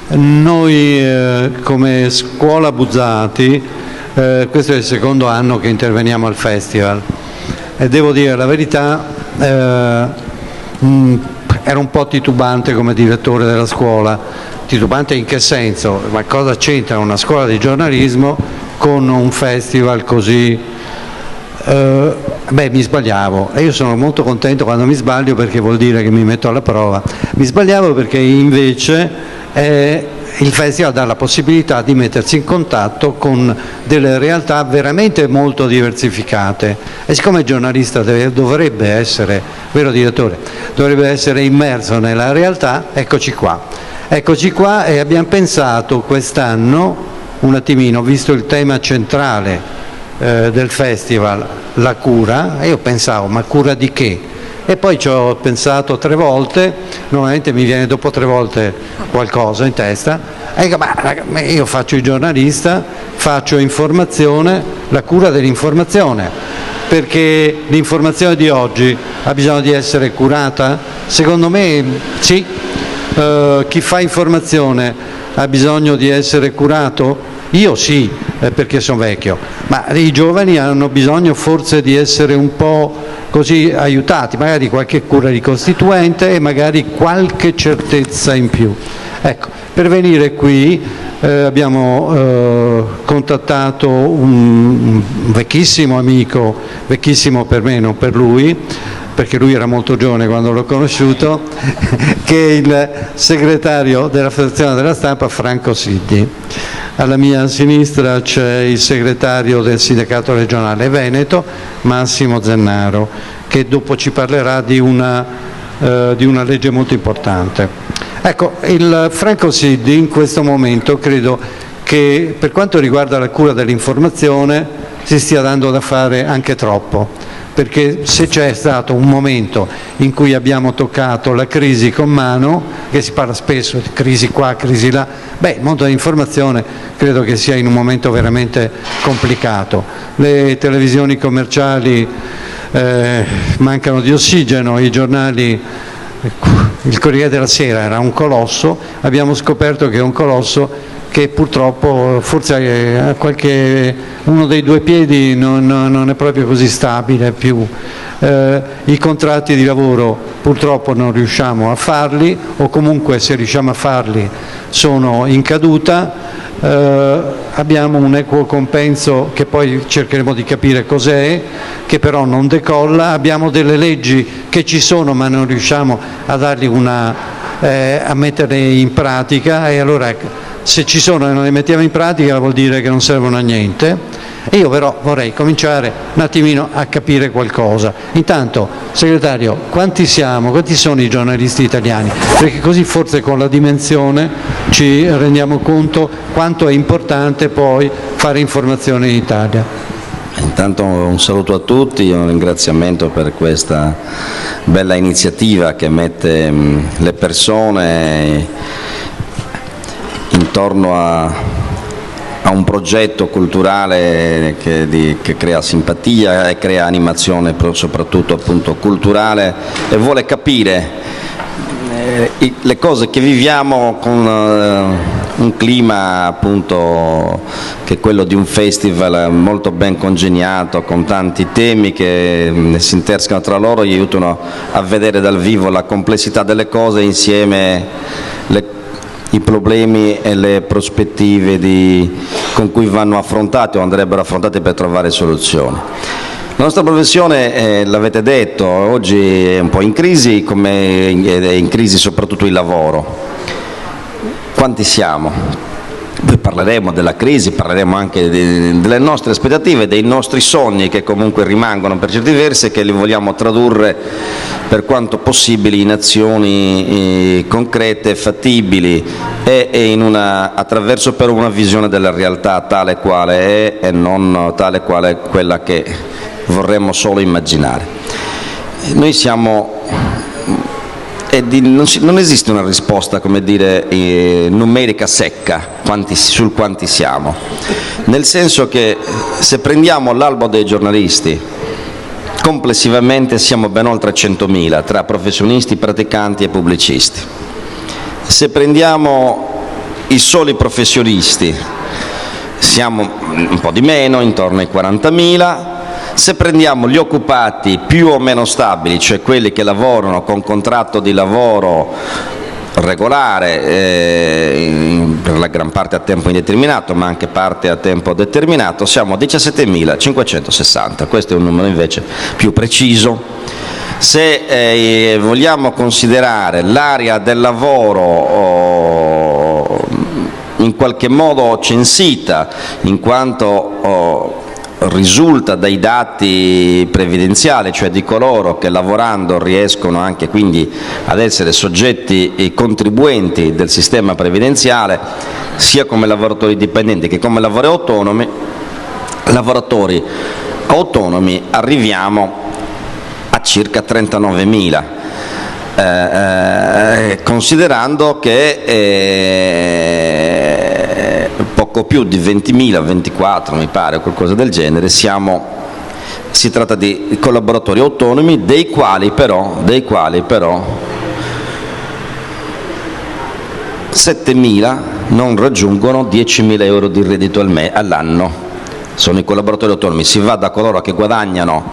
Noi come scuola Buzzati, questo è il secondo anno che interveniamo al festival e devo dire la verità, ero un po' titubante come direttore della scuola. Titubante in che senso? Ma cosa c'entra una scuola di giornalismo con un festival così? Mi sbagliavo e io sono molto contento quando mi sbaglio, perché vuol dire che mi metto alla prova. Mi sbagliavo perché invece il festival dà la possibilità di mettersi in contatto con delle realtà veramente molto diversificate e siccome il giornalista dovrebbe essere, vero direttore, dovrebbe essere immerso nella realtà, eccoci qua e abbiamo pensato quest'anno un attimino, visto il tema centrale del festival, la cura, e io pensavo, ma cura di che? E poi ci ho pensato 3 volte, normalmente mi viene dopo 3 volte qualcosa in testa, e dico, ma io faccio il giornalista, faccio informazione, la cura dell'informazione, perché l'informazione di oggi ha bisogno di essere curata? Secondo me sì. Chi fa informazione ha bisogno di essere curato? Io sì, perché sono vecchio, ma i giovani hanno bisogno forse di essere un po' così aiutati, magari qualche cura ricostituente e magari qualche certezza in più. Ecco, per venire qui abbiamo contattato un vecchissimo amico, vecchissimo per me, non per lui, perché lui era molto giovane quando l'ho conosciuto, che è il segretario della Federazione della Stampa, Franco Siddi. Alla mia sinistra c'è il segretario del sindacato regionale Veneto, Massimo Zennaro, che dopo ci parlerà di una legge molto importante. Ecco, il Franco Siddi in questo momento credo che per quanto riguarda la cura dell'informazione si stia dando da fare anche troppo, perché se c'è stato un momento in cui abbiamo toccato la crisi con mano, che si parla spesso di crisi qua, crisi là, il mondo dell'informazione credo che sia in un momento veramente complicato. Le televisioni commerciali mancano di ossigeno, i giornali, il Corriere della Sera era un colosso, abbiamo scoperto che è un colosso che purtroppo forse uno dei 2 piedi non è proprio così stabile più. I contratti di lavoro purtroppo non riusciamo a farli, o comunque se riusciamo a farli sono in caduta. Abbiamo un equo compenso che poi cercheremo di capire cos'è, che però non decolla. Abbiamo delle leggi che ci sono ma non riusciamo a dargli a metterle in pratica, e allora se ci sono e non le mettiamo in pratica vuol dire che non servono a niente. E io però vorrei cominciare un attimino a capire qualcosa. Intanto, segretario, quanti siamo? Quanti sono i giornalisti italiani? Perché così forse con la dimensione ci rendiamo conto quanto è importante poi fare informazione in Italia. Intanto un saluto a tutti, un ringraziamento per questa bella iniziativa che mette le persone intorno a un progetto culturale che crea simpatia e crea animazione, soprattutto appunto culturale, e vuole capire le cose che viviamo con un clima appunto che è quello di un festival molto ben congegnato, con tanti temi che si intersecano tra loro e aiutano a vedere dal vivo la complessità delle cose, insieme i problemi e le prospettive con cui vanno affrontati o andrebbero affrontati per trovare soluzioni. La nostra professione, l'avete detto, oggi è un po' in crisi, come è in crisi soprattutto il lavoro. Quanti siamo? Poi parleremo della crisi, parleremo anche delle nostre aspettative, dei nostri sogni che comunque rimangono per certi versi e che li vogliamo tradurre per quanto possibile in azioni concrete, fattibili e attraverso però una visione della realtà tale quale è e non tale quale quella che vorremmo solo immaginare. Noi siamo non esiste una risposta, come dire, numerica secca sul quanti siamo, nel senso che se prendiamo l'albo dei giornalisti complessivamente siamo ben oltre 100.000 tra professionisti, praticanti e pubblicisti. Se prendiamo i soli professionisti siamo un po' di meno, intorno ai 40.000. Se prendiamo gli occupati più o meno stabili, cioè quelli che lavorano con contratto di lavoro regolare, per la gran parte a tempo indeterminato, ma anche parte a tempo determinato, siamo a 17.560. Questo è un numero invece più preciso. Se vogliamo considerare l'area del lavoro in qualche modo censita, in quanto risulta dai dati previdenziali, cioè di coloro che lavorando riescono anche quindi ad essere soggetti e contribuenti del sistema previdenziale, sia come lavoratori dipendenti che come lavoratori autonomi arriviamo a circa 39.000, considerando che poco più di 20.000, 24 mi pare, qualcosa del genere, si tratta di collaboratori autonomi dei quali però 7.000 non raggiungono 10.000 euro di reddito all'anno. Sono i collaboratori autonomi. Si va da coloro che guadagnano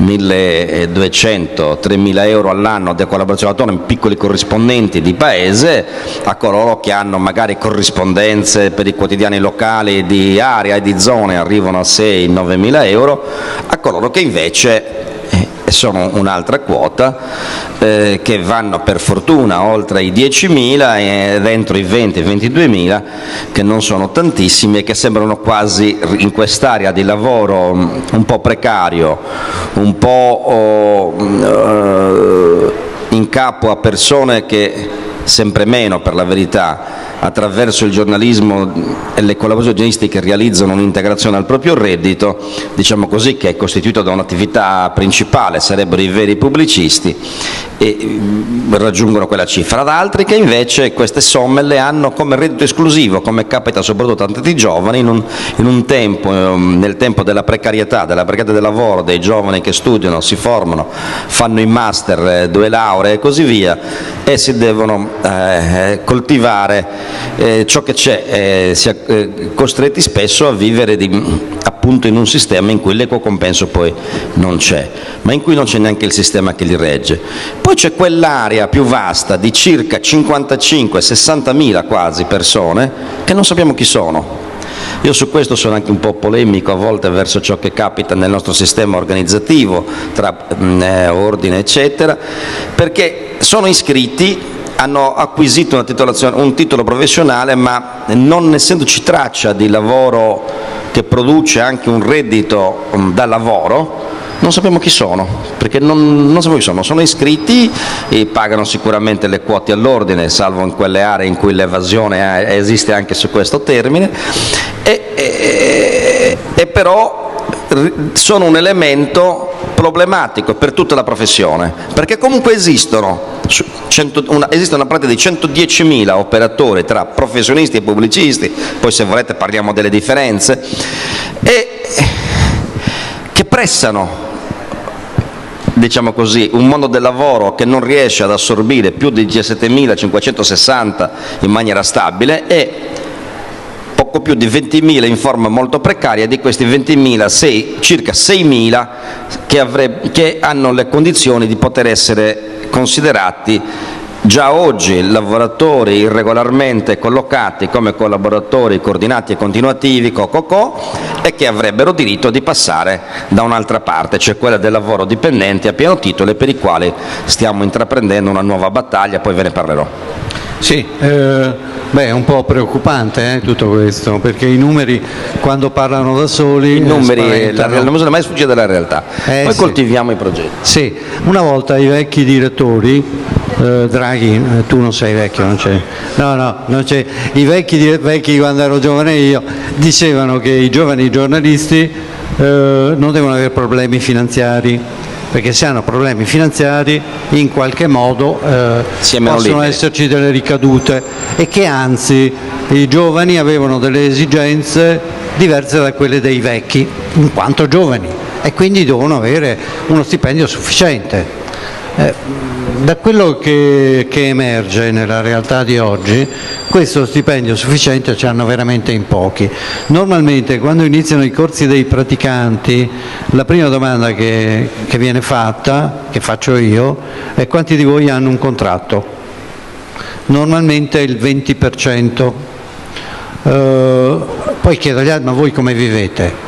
1.200, 3.000 euro all'anno dei collaboratori autonomi, piccoli corrispondenti di paese, a coloro che hanno magari corrispondenze per i quotidiani locali di area e di zone, arrivano a 6.000-9.000 euro, a coloro che invece sono un'altra quota, che vanno per fortuna oltre i 10.000 e dentro i 20-22.000, che non sono tantissimi e che sembrano quasi in quest'area di lavoro un po' precario, un po' in capo a persone che sempre meno, per la verità, attraverso il giornalismo e le collaborazioni giornalistiche realizzano un'integrazione al proprio reddito, diciamo così, che è costituito da un'attività principale, sarebbero i veri pubblicisti, e raggiungono quella cifra, ad altri che invece queste somme le hanno come reddito esclusivo, come capita soprattutto a tanti giovani in un tempo, nel tempo della precarietà del lavoro, dei giovani che studiano, si formano, fanno i master, 2 lauree e così via, e si devono coltivare ciò che c'è, si è costretti spesso a vivere appunto in un sistema in cui l'equo compenso poi non c'è, ma in cui non c'è neanche il sistema che li regge. Poi c'è quell'area più vasta di circa 55-60.000 quasi persone che non sappiamo chi sono. Io su questo sono anche un po' polemico a volte verso ciò che capita nel nostro sistema organizzativo, tra ordine eccetera, perché sono iscritti, hanno acquisito un titolo professionale, ma non essendoci traccia di lavoro che produce anche un reddito da lavoro, non sappiamo chi sono, perché non sappiamo chi sono iscritti e pagano sicuramente le quote all'ordine, salvo in quelle aree in cui l'evasione esiste anche su questo termine, e però sono un elemento problematico per tutta la professione, perché comunque esistono una platea di 110.000 operatori tra professionisti e pubblicisti, poi se volete parliamo delle differenze, e che pressano, diciamo così, un mondo del lavoro che non riesce ad assorbire più di 17.560 in maniera stabile, e poco più di 20.000 in forma molto precaria. Di questi 20.000, circa 6.000 che hanno le condizioni di poter essere considerati già oggi lavoratori irregolarmente collocati come collaboratori coordinati e continuativi, e che avrebbero diritto di passare da un'altra parte, cioè quella del lavoro dipendente a pieno titolo, e per i quali stiamo intraprendendo una nuova battaglia, poi ve ne parlerò. Sì, è un po' preoccupante tutto questo, perché i numeri quando parlano da soli... I numeri, non bisogna mai sfuggire dalla realtà, poi sì. Coltiviamo i progetti. Sì, una volta i vecchi direttori, Draghi, tu non sei vecchio, non c'è. No, non c'è. I vecchi quando ero giovane io dicevano che i giovani giornalisti non devono avere problemi finanziari, perché se hanno problemi finanziari in qualche modo possono esserci delle ricadute, e che anzi i giovani avevano delle esigenze diverse da quelle dei vecchi in quanto giovani, e quindi devono avere uno stipendio sufficiente. Da quello che emerge nella realtà di oggi, questo stipendio sufficiente ce l'hanno veramente in pochi. Normalmente quando iniziano i corsi dei praticanti, la prima domanda che viene fatta, che faccio io, è: quanti di voi hanno un contratto? Normalmente il 20%. Poi chiedo agli altri: ma voi come vivete?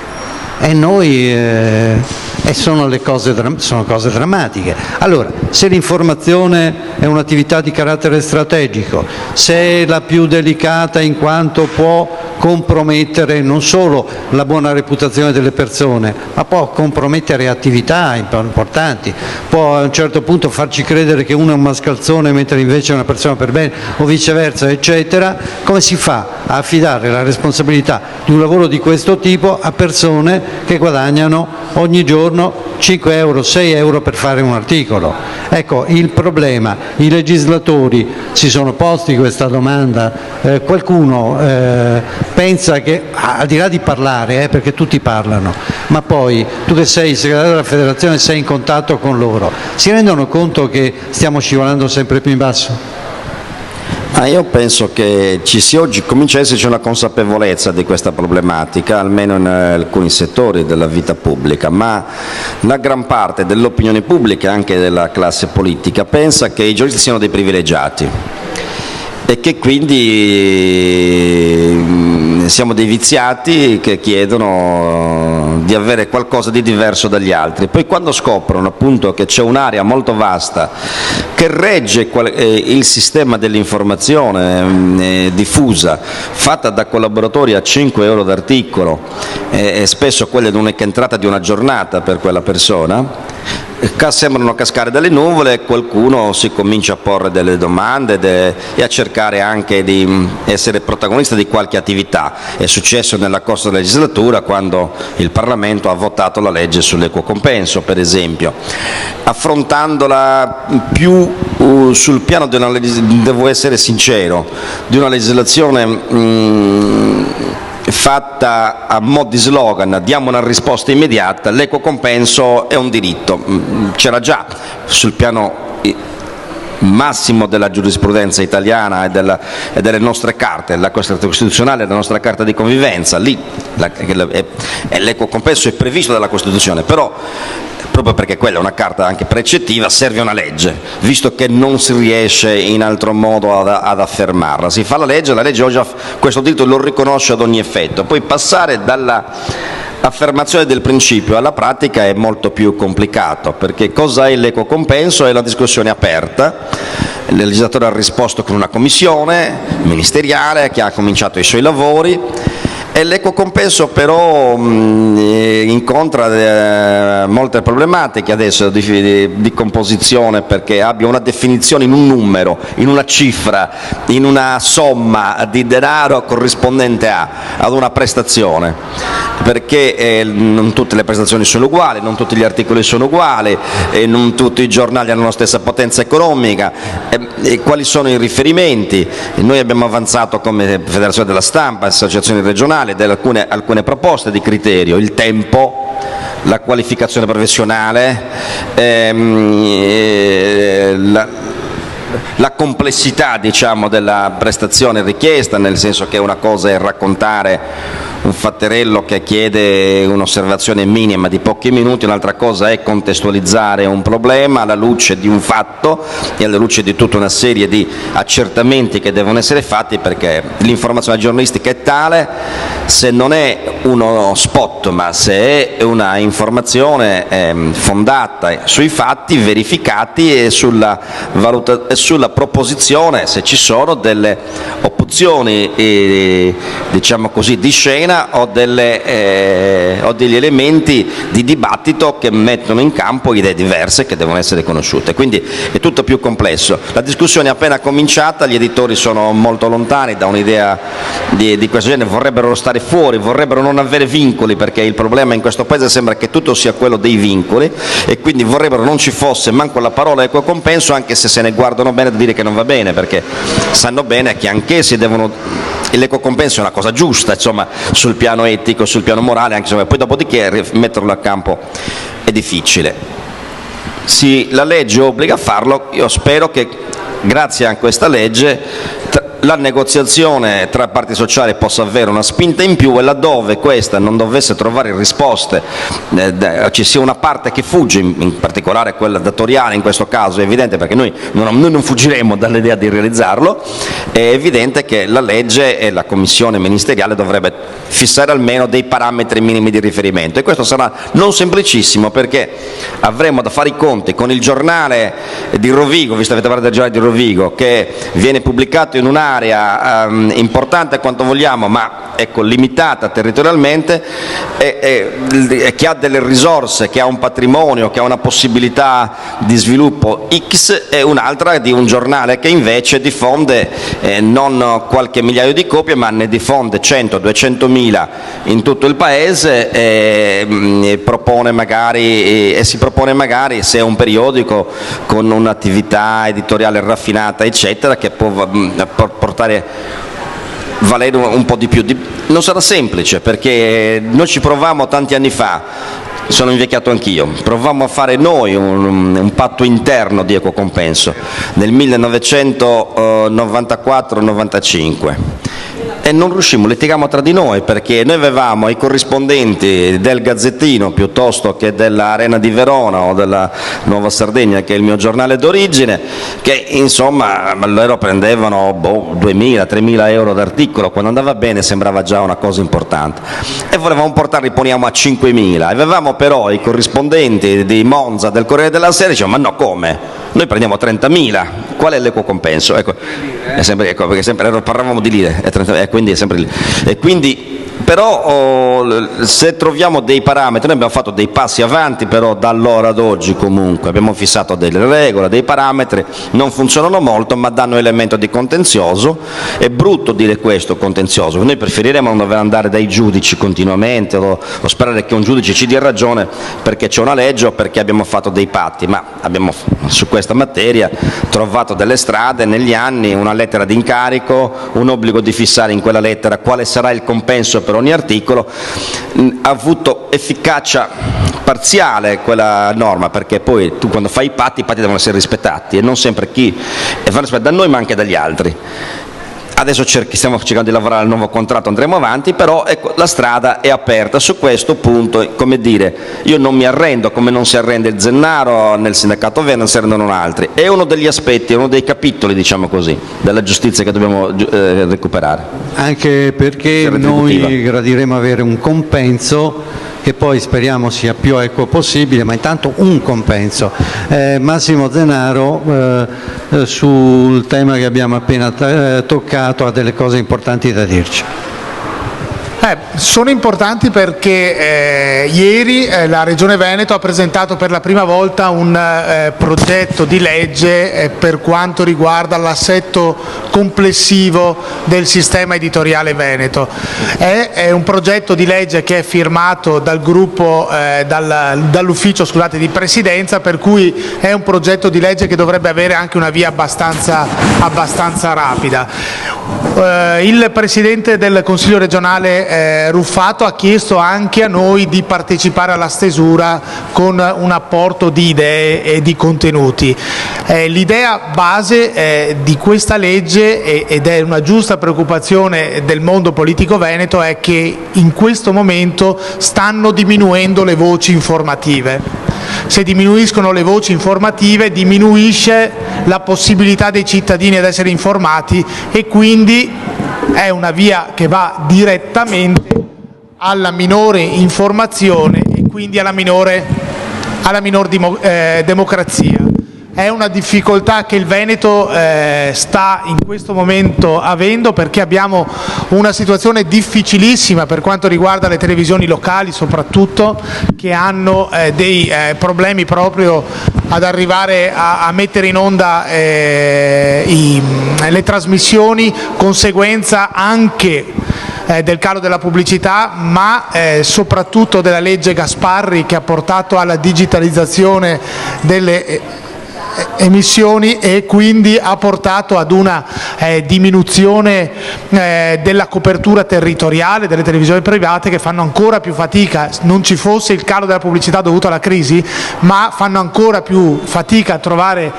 E noi... sono cose drammatiche. Allora, se l'informazione è un'attività di carattere strategico, se è la più delicata in quanto può compromettere non solo la buona reputazione delle persone, ma può compromettere attività importanti, può a un certo punto farci credere che uno è un mascalzone mentre invece è una persona per bene, o viceversa, eccetera, come si fa a affidare la responsabilità di un lavoro di questo tipo a persone che guadagnano ogni giorno 5 euro, 6 euro per fare un articolo? Ecco, il problema, i legislatori si sono posti questa domanda, qualcuno pensa che, al di là di parlare, perché tutti parlano, ma poi tu che sei il segretario della federazione sei in contatto con loro, si rendono conto che stiamo scivolando sempre più in basso? Io penso che oggi comincia ad esserci una consapevolezza di questa problematica, almeno in alcuni settori della vita pubblica, ma una gran parte dell'opinione pubblica e anche della classe politica pensa che i giornalisti siano dei privilegiati e che quindi siamo dei viziati che chiedono di avere qualcosa di diverso dagli altri. Poi quando scoprono appunto che c'è un'area molto vasta che regge il sistema dell'informazione diffusa, fatta da collaboratori a 5 euro d'articolo, e spesso quella è l'unica entrata di una giornata per quella persona, sembrano cascare dalle nuvole e qualcuno si comincia a porre delle domande e a cercare anche di essere protagonista di qualche attività. È successo nella corsa della legislatura quando il Parlamento ha votato la legge sull'equo compenso, per esempio, affrontandola più sul piano di una devo essere sincero, di una legislazione fatta a mo' di slogan: diamo una risposta immediata, l'equo compenso è un diritto. C'era già sul piano massimo della giurisprudenza italiana e delle nostre carte, la Costituzionale e la nostra Carta di convivenza, lì l'equo compenso è previsto dalla Costituzione, però proprio perché quella è una carta anche precettiva serve una legge, visto che non si riesce in altro modo ad affermarla. Si fa la legge oggi questo diritto lo riconosce ad ogni effetto, poi passare dall'affermazione del principio alla pratica è molto più complicato, perché cosa è l'equo compenso? È una discussione aperta. Il legislatore ha risposto con una commissione ministeriale che ha cominciato i suoi lavori. E l'equo compenso però incontra molte problematiche adesso di composizione, perché abbia una definizione in un numero, in una cifra, in una somma di denaro corrispondente ad una prestazione, perché non tutte le prestazioni sono uguali, non tutti gli articoli sono uguali, non tutti i giornali hanno la stessa potenza economica, e quali sono i riferimenti. Noi abbiamo avanzato come Federazione della Stampa, associazioni regionali, alcune proposte di criterio: il tempo, la qualificazione professionale, la complessità, diciamo, della prestazione richiesta, nel senso che una cosa è raccontare un fatterello che chiede un'osservazione minima di pochi minuti, un'altra cosa è contestualizzare un problema alla luce di un fatto e alla luce di tutta una serie di accertamenti che devono essere fatti, perché l'informazione giornalistica è tale, se non è uno spot ma se è una informazione fondata sui fatti verificati e sulla proposizione, se ci sono delle opzioni diciamo così di scena o degli elementi di dibattito che mettono in campo idee diverse che devono essere conosciute. Quindi è tutto più complesso. La discussione è appena cominciata, gli editori sono molto lontani da un'idea di questo genere, vorrebbero stare fuori, vorrebbero non avere vincoli, perché il problema in questo paese sembra che tutto sia quello dei vincoli, e quindi vorrebbero non ci fosse manco la parola equo compenso, anche se se ne guardano bene da dire che non va bene, perché sanno bene che anch'essi l'equo compenso è una cosa giusta, insomma, sul piano etico, sul piano morale, anche se poi dopodiché metterlo a campo è difficile. la legge obbliga a farlo, io spero che grazie a questa legge la negoziazione tra parti sociali possa avere una spinta in più, e laddove questa non dovesse trovare risposte, ci sia una parte che fugge, in particolare quella datoriale in questo caso, è evidente, perché noi non fuggiremo dall'idea di realizzarlo, è evidente che la legge e la commissione ministeriale dovrebbe fissare almeno dei parametri minimi di riferimento, e questo sarà non semplicissimo, perché avremo da fare i conti con il giornale di Rovigo, visto che avete parlato del giornale di Rovigo, che viene pubblicato in un'area importante quanto vogliamo, ma ecco, limitata territorialmente, e che ha delle risorse, che ha un patrimonio, che ha una possibilità di sviluppo X, e un'altra di un giornale che invece diffonde non qualche migliaio di copie, ma ne diffonde 100-200.000 in tutto il paese, e si propone magari, se è un periodico con un'attività editoriale raffinata eccetera, che può portare valere un po' di più. Non sarà semplice, perché noi ci provammo tanti anni fa, sono invecchiato anch'io, provammo a fare noi un patto interno di equo compenso nel 1994-95 e non riuscimmo, litigammo tra di noi, perché noi avevamo i corrispondenti del Gazzettino piuttosto che dell'Arena di Verona o della Nuova Sardegna, che è il mio giornale d'origine, che insomma loro prendevano 2.000-3.000 euro d'articolo, quando andava bene sembrava già una cosa importante, e volevamo portarli, poniamo, a 5.000. Avevamo però i corrispondenti di Monza, del Corriere della Sera, dicevano: ma no, come? Noi prendiamo 30.000, qual è l'equo compenso? Ecco, è sempre, ecco, perché sempre parlavamo di lire, quindi è sempre lì. E quindi, però, se troviamo dei parametri, noi abbiamo fatto dei passi avanti, però da allora ad oggi comunque abbiamo fissato delle regole, dei parametri, non funzionano molto, ma danno elemento di contenzioso. È brutto dire questo, contenzioso, noi preferiremmo non dover andare dai giudici continuamente o sperare che un giudice ci dia ragione perché c'è una legge o perché abbiamo fatto dei patti, ma abbiamo su questa materia trovato delle strade negli anni, una lettera di incarico, un obbligo di fissare in quella lettera quale sarà il compenso per ogni articolo. Ha avuto efficacia parziale quella norma, perché poi tu quando fai i patti devono essere rispettati, e non sempre chi fa rispetto da noi ma anche dagli altri. Adesso stiamo cercando di lavorare al nuovo contratto, andremo avanti, però ecco, la strada è aperta su questo punto. Come dire, io non mi arrendo, come non si arrende il Zennaro nel sindacato Verde, non si arrendono altri. È uno degli aspetti, è uno dei capitoli, diciamo così, della giustizia che dobbiamo recuperare. Anche perché noi gradiremo avere un compenso che poi speriamo sia più equo possibile, ma intanto un compenso. Massimo Zennaro sul tema che abbiamo appena toccato ha delle cose importanti da dirci. Sono importanti perché ieri la Regione Veneto ha presentato per la prima volta un progetto di legge per quanto riguarda l'assetto complessivo del sistema editoriale veneto. È un progetto di legge che è firmato dal gruppo, dall'ufficio di presidenza, per cui è un progetto di legge che dovrebbe avere anche una via abbastanza rapida. Il Presidente del Consiglio regionale Ruffato ha chiesto anche a noi di partecipare alla stesura con un apporto di idee e di contenuti. L'idea base di questa legge, ed è una giusta preoccupazione del mondo politico veneto, è che in questo momento stanno diminuendo le voci informative. Se diminuiscono le voci informative diminuisce la possibilità dei cittadini ad essere informati, e quindi è una via che va direttamente alla minore informazione e quindi alla minor democrazia. È una difficoltà che il Veneto sta in questo momento avendo, perché abbiamo una situazione difficilissima per quanto riguarda le televisioni locali, soprattutto, che hanno dei problemi proprio ad arrivare a mettere in onda le trasmissioni, conseguenza anche del calo della pubblicità, ma soprattutto della legge Gasparri, che ha portato alla digitalizzazione delle emissioni e quindi ha portato ad una diminuzione della copertura territoriale delle televisioni private, che fanno ancora più fatica, non ci fosse il calo della pubblicità dovuto alla crisi, ma fanno ancora più fatica a trovare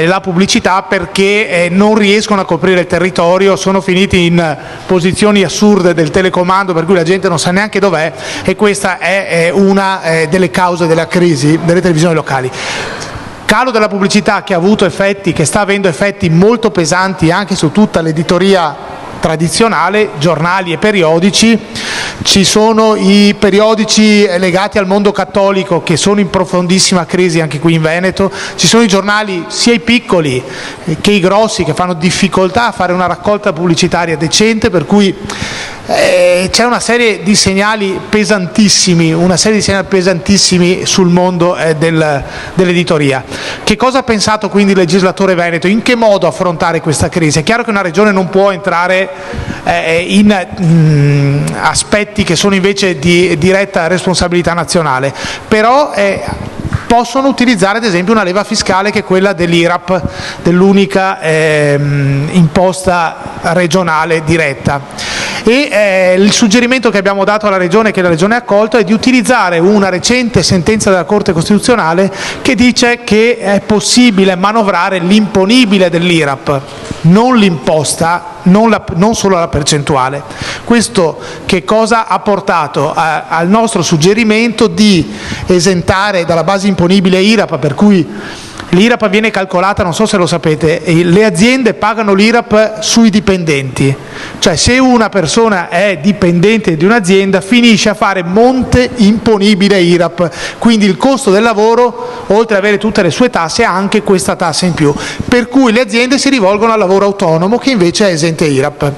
la pubblicità perché non riescono a coprire il territorio, sono finiti in posizioni assurde del telecomando per cui la gente non sa neanche dov'è, e questa è una delle cause della crisi delle televisioni locali. Calo della pubblicità che ha avuto effetti, che sta avendo effetti molto pesanti anche su tutta l'editoria tradizionale, giornali e periodici. Ci sono i periodici legati al mondo cattolico che sono in profondissima crisi anche qui in Veneto, ci sono i giornali sia i piccoli che i grossi che fanno difficoltà a fare una raccolta pubblicitaria decente, per cui c'è una serie di segnali pesantissimi, sul mondo dell'editoria. Che cosa ha pensato quindi il legislatore veneto? In che modo affrontare questa crisi? È chiaro che una regione non può entrare in aspetti che sono invece di diretta responsabilità nazionale, però possono utilizzare ad esempio una leva fiscale che è quella dell'IRAP, dell'unica imposta regionale diretta. E il suggerimento che abbiamo dato alla Regione, che la Regione ha accolto, è di utilizzare una recente sentenza della Corte Costituzionale che dice che è possibile manovrare l'imponibile dell'IRAP, non l'imposta, non solo la percentuale. Questo che cosa ha portato al nostro suggerimento di esentare dalla base imponibile IRAP, per cui l'IRAP viene calcolata, non so se lo sapete, le aziende pagano l'IRAP sui dipendenti, cioè se una persona è dipendente di un'azienda finisce a fare monte imponibile IRAP, quindi il costo del lavoro, oltre ad avere tutte le sue tasse, ha anche questa tassa in più, per cui le aziende si rivolgono al lavoro autonomo che invece è esente IRAP.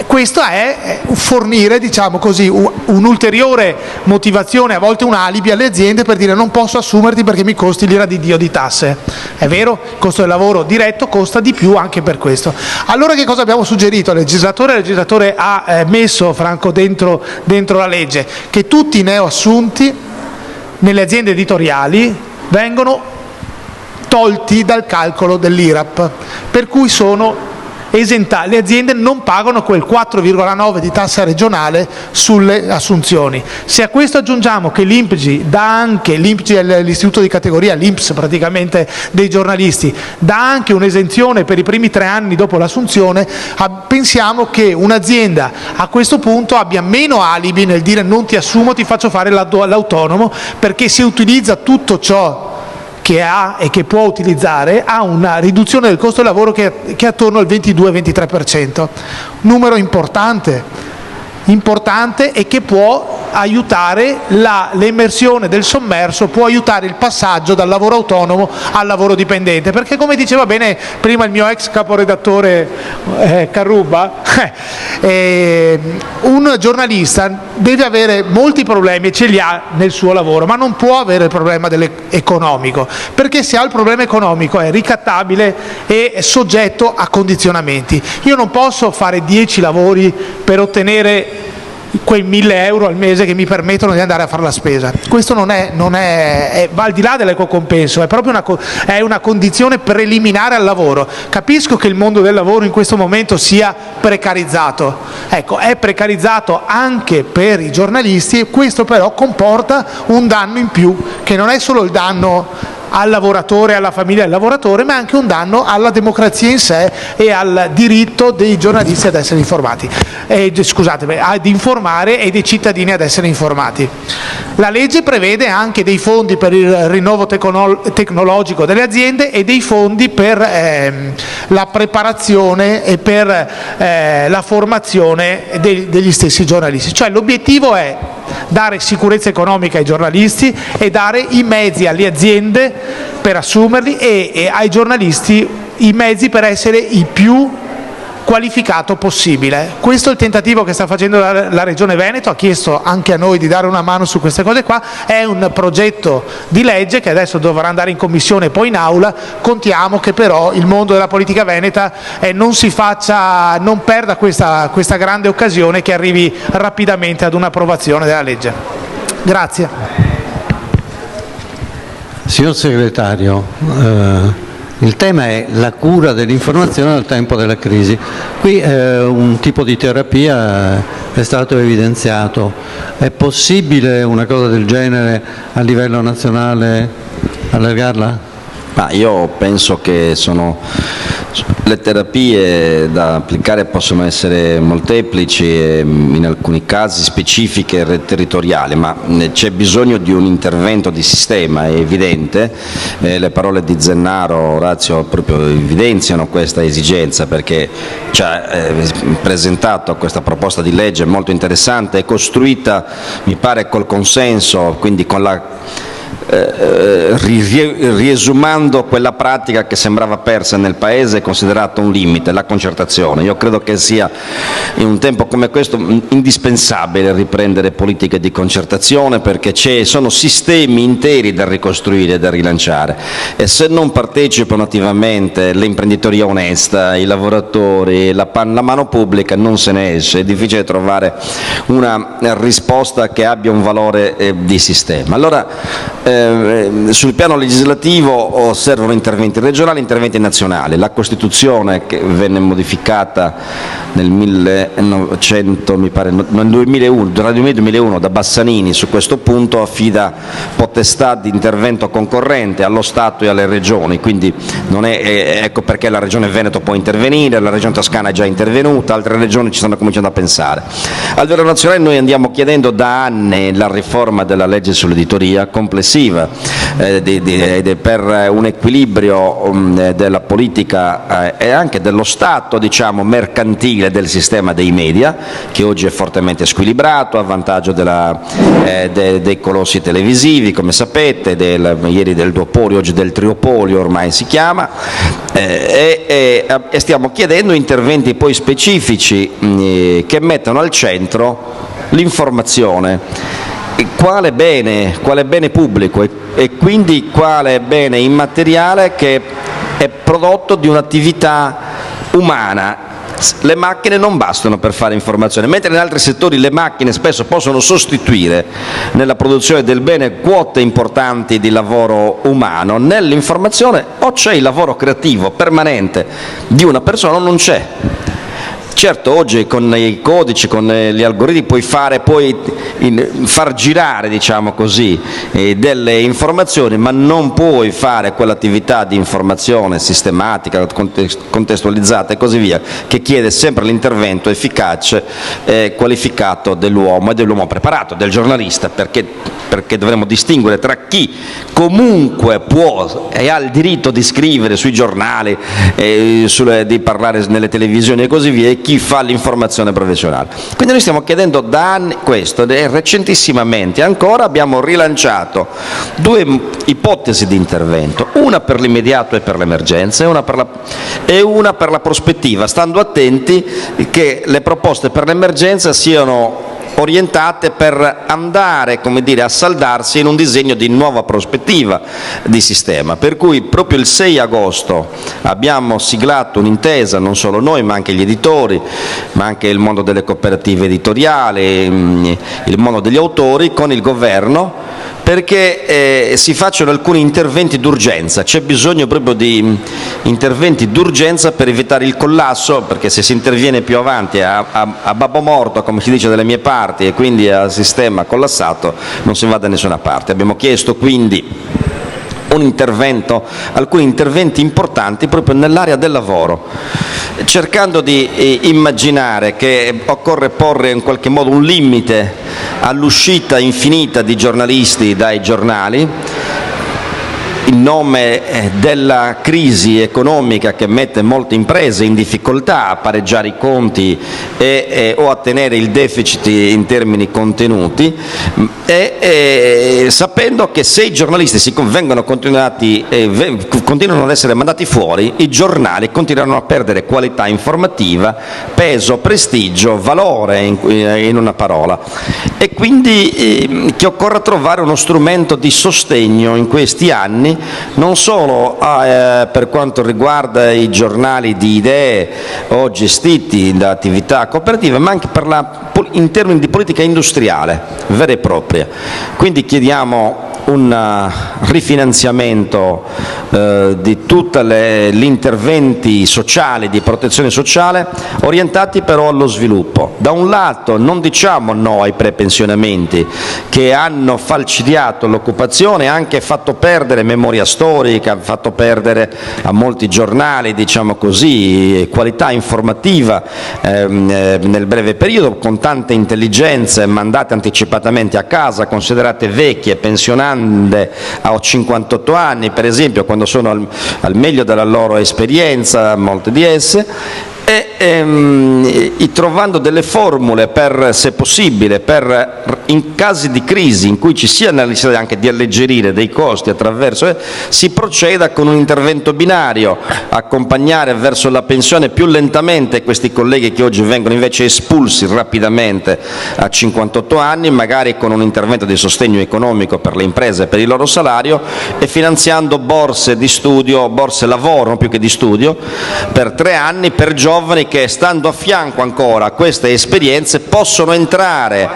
Questo è fornire, diciamo così, un'ulteriore motivazione, a volte un alibi alle aziende per dire non posso assumerti perché mi costi l'ira di Dio di tasse. È vero, il costo del lavoro diretto costa di più anche per questo. Allora che cosa abbiamo suggerito al legislatore? Il legislatore ha messo, Franco, dentro la legge che tutti i neoassunti nelle aziende editoriali vengono tolti dal calcolo dell'IRAP, per cui sono esentati, le aziende non pagano quel 4,9 di tassa regionale sulle assunzioni. Se a questo aggiungiamo che l'INPGI dà anche, l'INPGI è l'istituto di categoria, l'INPS praticamente dei giornalisti, dà anche un'esenzione per i primi 3 anni dopo l'assunzione, pensiamo che un'azienda a questo punto abbia meno alibi nel dire non ti assumo, ti faccio fare l'autonomo, perché se utilizza tutto ciò che ha e che può utilizzare, ha una riduzione del costo del lavoro che è attorno al 22-23%, numero importante e che può aiutare l'emersione del sommerso, può aiutare il passaggio dal lavoro autonomo al lavoro dipendente, perché come diceva bene prima il mio ex caporedattore Carruba, un giornalista deve avere molti problemi e ce li ha nel suo lavoro, ma non può avere il problema economico, perché se ha il problema economico è ricattabile e soggetto a condizionamenti. Io non posso fare 10 lavori per ottenere quei 1.000 euro al mese che mi permettono di andare a fare la spesa. Questo va al di là dell'equo compenso, è proprio una condizione preliminare al lavoro. Capisco che il mondo del lavoro in questo momento sia precarizzato, ecco, è precarizzato anche per i giornalisti, e questo però comporta un danno in più, che non è solo il danno al lavoratore, alla famiglia del lavoratore, ma anche un danno alla democrazia in sé e al diritto dei giornalisti ad essere informati, ad informare e dei cittadini ad essere informati. La legge prevede anche dei fondi per il rinnovo tecnologico delle aziende e dei fondi per la preparazione e per la formazione degli stessi giornalisti. Cioè l'obiettivo è dare sicurezza economica ai giornalisti e dare i mezzi alle aziende per assumerli e ai giornalisti i mezzi per essere il più qualificato possibile. Questo è il tentativo che sta facendo la Regione Veneto, ha chiesto anche a noi di dare una mano su queste cose qua, è un progetto di legge che adesso dovrà andare in commissione e poi in aula. Contiamo che però il mondo della politica veneta non perda questa grande occasione, che arrivi rapidamente ad un'approvazione della legge. Grazie. Signor Segretario, il tema è la cura dell'informazione al tempo della crisi. Qui un tipo di terapia è stato evidenziato. È possibile una cosa del genere a livello nazionale, allargarla? Ma io penso che le terapie da applicare possono essere molteplici e in alcuni casi specifiche e territoriali, ma c'è bisogno di un intervento di sistema, è evidente. Le parole di Zennaro, Orazio, proprio evidenziano questa esigenza, perché ci ha presentato questa proposta di legge molto interessante, è costruita, mi pare, col consenso, quindi con la riesumando quella pratica che sembrava persa nel Paese, considerata un limite, la concertazione. Io credo che sia in un tempo come questo indispensabile riprendere politiche di concertazione, perché sono sistemi interi da ricostruire e da rilanciare, e se non partecipano attivamente l'imprenditoria onesta, i lavoratori, la mano pubblica, non se ne esce. È difficile trovare una risposta che abbia un valore di sistema. Allora, sul piano legislativo servono interventi regionali e interventi nazionali. La Costituzione, che venne modificata nel 2001 da Bassanini, su questo punto affida potestà di intervento concorrente allo Stato e alle regioni, quindi non è, ecco perché la Regione Veneto può intervenire, la Regione Toscana è già intervenuta, altre regioni ci stanno cominciando a pensare. A livello nazionale noi andiamo chiedendo da anni la riforma della legge sull'editoria complessiva, per un equilibrio della politica e anche dello Stato, diciamo, mercantile del sistema dei media, che oggi è fortemente squilibrato a vantaggio dei colossi televisivi, come sapete, ieri del duopolio, oggi del triopolio ormai si chiama, e stiamo chiedendo interventi poi specifici che mettano al centro l'informazione. Quale bene pubblico e quindi quale bene immateriale che è prodotto di un'attività umana. Le macchine non bastano per fare informazione, mentre in altri settori le macchine spesso possono sostituire nella produzione del bene quote importanti di lavoro umano. Nell'informazione o c'è il lavoro creativo permanente di una persona o non c'è. Certo, oggi con i codici, con gli algoritmi puoi far girare, diciamo così, delle informazioni, ma non puoi fare quell'attività di informazione sistematica, contestualizzata e così via, che chiede sempre l'intervento efficace e qualificato dell'uomo, e dell'uomo preparato, del giornalista, perché dovremmo distinguere tra chi comunque può e ha il diritto di scrivere sui giornali, di parlare nelle televisioni e così via, e chi fa l'informazione professionale. Quindi noi stiamo chiedendo da anni questo, e recentissimamente ancora abbiamo rilanciato due ipotesi di intervento, una per l'immediato e per l'emergenza e una per la prospettiva, stando attenti che le proposte per l'emergenza siano orientate per andare, come dire, a saldarsi in un disegno di nuova prospettiva di sistema. Per cui proprio il 6 agosto abbiamo siglato un'intesa, non solo noi ma anche gli editori, ma anche il mondo delle cooperative editoriali, il mondo degli autori, con il governo, perché si facciano alcuni interventi d'urgenza. C'è bisogno proprio di interventi d'urgenza per evitare il collasso, perché se si interviene più avanti a babbo morto, come si dice dalle mie parti, e quindi a sistema collassato, non si va da nessuna parte. Abbiamo chiesto quindi alcuni interventi importanti proprio nell'area del lavoro, cercando di immaginare che occorre porre in qualche modo un limite all'uscita infinita di giornalisti dai giornali, in nome della crisi economica che mette molte imprese in difficoltà a pareggiare i conti o a tenere il deficit in termini contenuti, e sapendo che se i giornalisti continuano ad essere mandati fuori, i giornali continueranno a perdere qualità informativa, peso, prestigio, valore, in una parola, e quindi che occorre trovare uno strumento di sostegno in questi anni, non solo per quanto riguarda i giornali di idee o gestiti da attività cooperative, ma anche in termini di politica industriale vera e propria. Quindi chiediamo un rifinanziamento di tutti gli interventi sociali, di protezione sociale, orientati però allo sviluppo. Da un lato non diciamo no ai prepensionamenti, che hanno falcidiato l'occupazione e anche fatto perdere memoria storica, fatto perdere a molti giornali, diciamo così, qualità informativa nel breve periodo, con tante intelligenze mandate anticipatamente a casa, considerate vecchie, pensionande a 58 anni, per esempio, quando sono al meglio della loro esperienza, molte di esse, e trovando delle formule per, se possibile, per in casi di crisi in cui ci sia la necessità anche di alleggerire dei costi attraverso, si proceda con un intervento binario, accompagnare verso la pensione più lentamente questi colleghi che oggi vengono invece espulsi rapidamente a 58 anni, magari con un intervento di sostegno economico per le imprese e per il loro salario, e finanziando borse di studio, borse lavoro più che di studio, per 3 anni per giovani che, stando a fianco ancora a queste esperienze, possono entrare,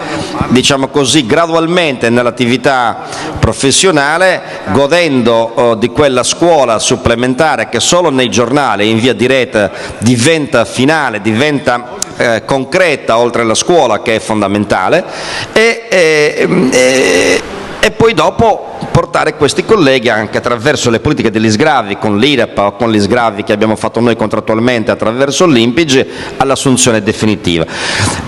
diciamo così, gradualmente nell'attività professionale, godendo di quella scuola supplementare che solo nei giornali in via diretta diventa finale, diventa concreta, oltre alla scuola che è fondamentale, e poi dopo portare questi colleghi anche attraverso le politiche degli sgravi, con l'IRAP o con gli sgravi che abbiamo fatto noi contrattualmente attraverso l'Impigi, all'assunzione definitiva.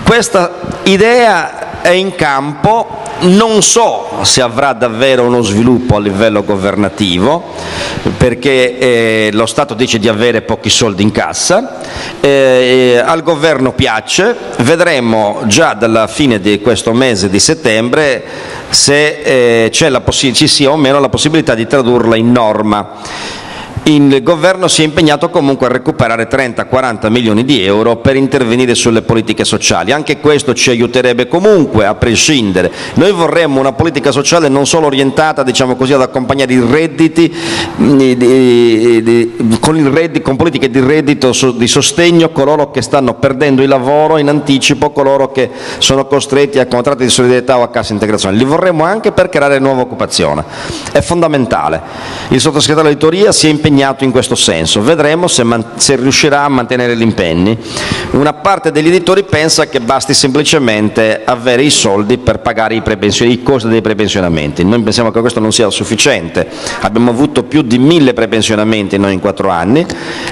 Questa idea è in campo, non so se avrà davvero uno sviluppo a livello governativo, perché lo Stato dice di avere pochi soldi in cassa, al governo piace, vedremo già dalla fine di questo mese di settembre se ci sia o meno la possibilità di tradurla in norma. Il governo si è impegnato comunque a recuperare 30-40 milioni di euro per intervenire sulle politiche sociali. Anche questo ci aiuterebbe comunque, a prescindere. Noi vorremmo una politica sociale non solo orientata, diciamo così, ad accompagnare i redditi con politiche di reddito di sostegno coloro che stanno perdendo il lavoro in anticipo, coloro che sono costretti a contratti di solidarietà o a cassa integrazione. Li vorremmo anche per creare nuova occupazione. È fondamentale. Il sottosegretario Editoria si è impegnato in questo senso, vedremo se riuscirà a mantenere gli impegni. Una parte degli editori pensa che basti semplicemente avere i soldi per pagare i costi dei prepensionamenti. Noi pensiamo che questo non sia sufficiente. Abbiamo avuto più di 1000 prepensionamenti noi in 4 anni,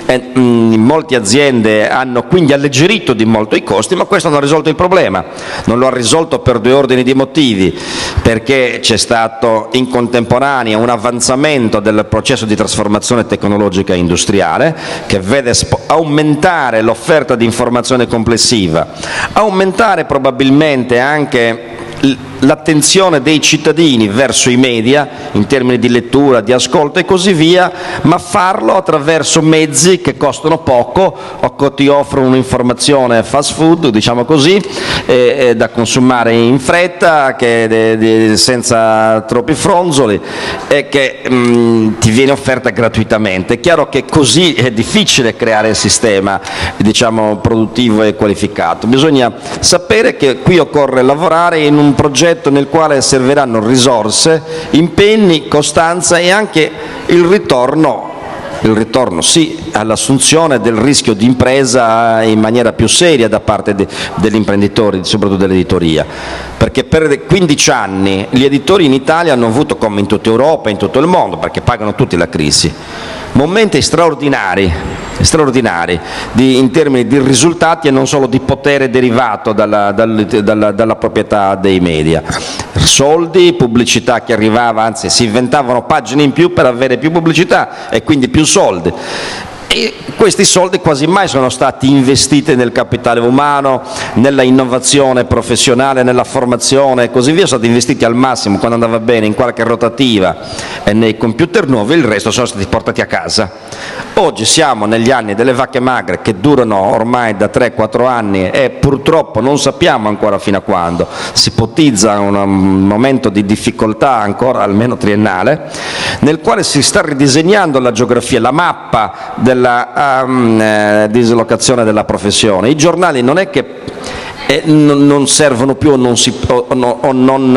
e molte aziende hanno quindi alleggerito di molto i costi, ma questo non ha risolto il problema. Non lo ha risolto per 2 ordini di motivi: perché c'è stato in contemporanea un avanzamento del processo di trasformazione tecnologica e industriale, che vede aumentare l'offerta di informazione complessiva, aumentare probabilmente anche l'attenzione dei cittadini verso i media in termini di lettura, di ascolto e così via, ma farlo attraverso mezzi che costano poco o che ti offrono un'informazione fast food, diciamo così, da consumare in fretta, senza troppi fronzoli, e che ti viene offerta gratuitamente. È chiaro che così è difficile creare il sistema, diciamo, produttivo e qualificato. Bisogna sapere che qui occorre lavorare in un progetto nel quale serviranno risorse, impegni, costanza e anche il ritorno sì all'assunzione del rischio di impresa in maniera più seria da parte degli imprenditori, soprattutto dell'editoria, perché per 15 anni gli editori in Italia hanno avuto, come in tutta Europa e in tutto il mondo, perché pagano tutti la crisi, momenti straordinari in termini di risultati e non solo di potere derivato dalla proprietà dei media. Soldi, pubblicità che arrivava, anzi si inventavano pagine in più per avere più pubblicità e quindi più soldi. E questi soldi quasi mai sono stati investiti nel capitale umano, nella innovazione professionale, nella formazione e così via. Sono stati investiti al massimo, quando andava bene, in qualche rotativa e nei computer nuovi. Il resto sono stati portati a casa. Oggi siamo negli anni delle vacche magre, che durano ormai da 3-4 anni e purtroppo non sappiamo ancora fino a quando. Si ipotizza un momento di difficoltà ancora almeno triennale, nel quale si sta ridisegnando la geografia, la mappa della dislocazione della professione. I giornali non è che non servono più o non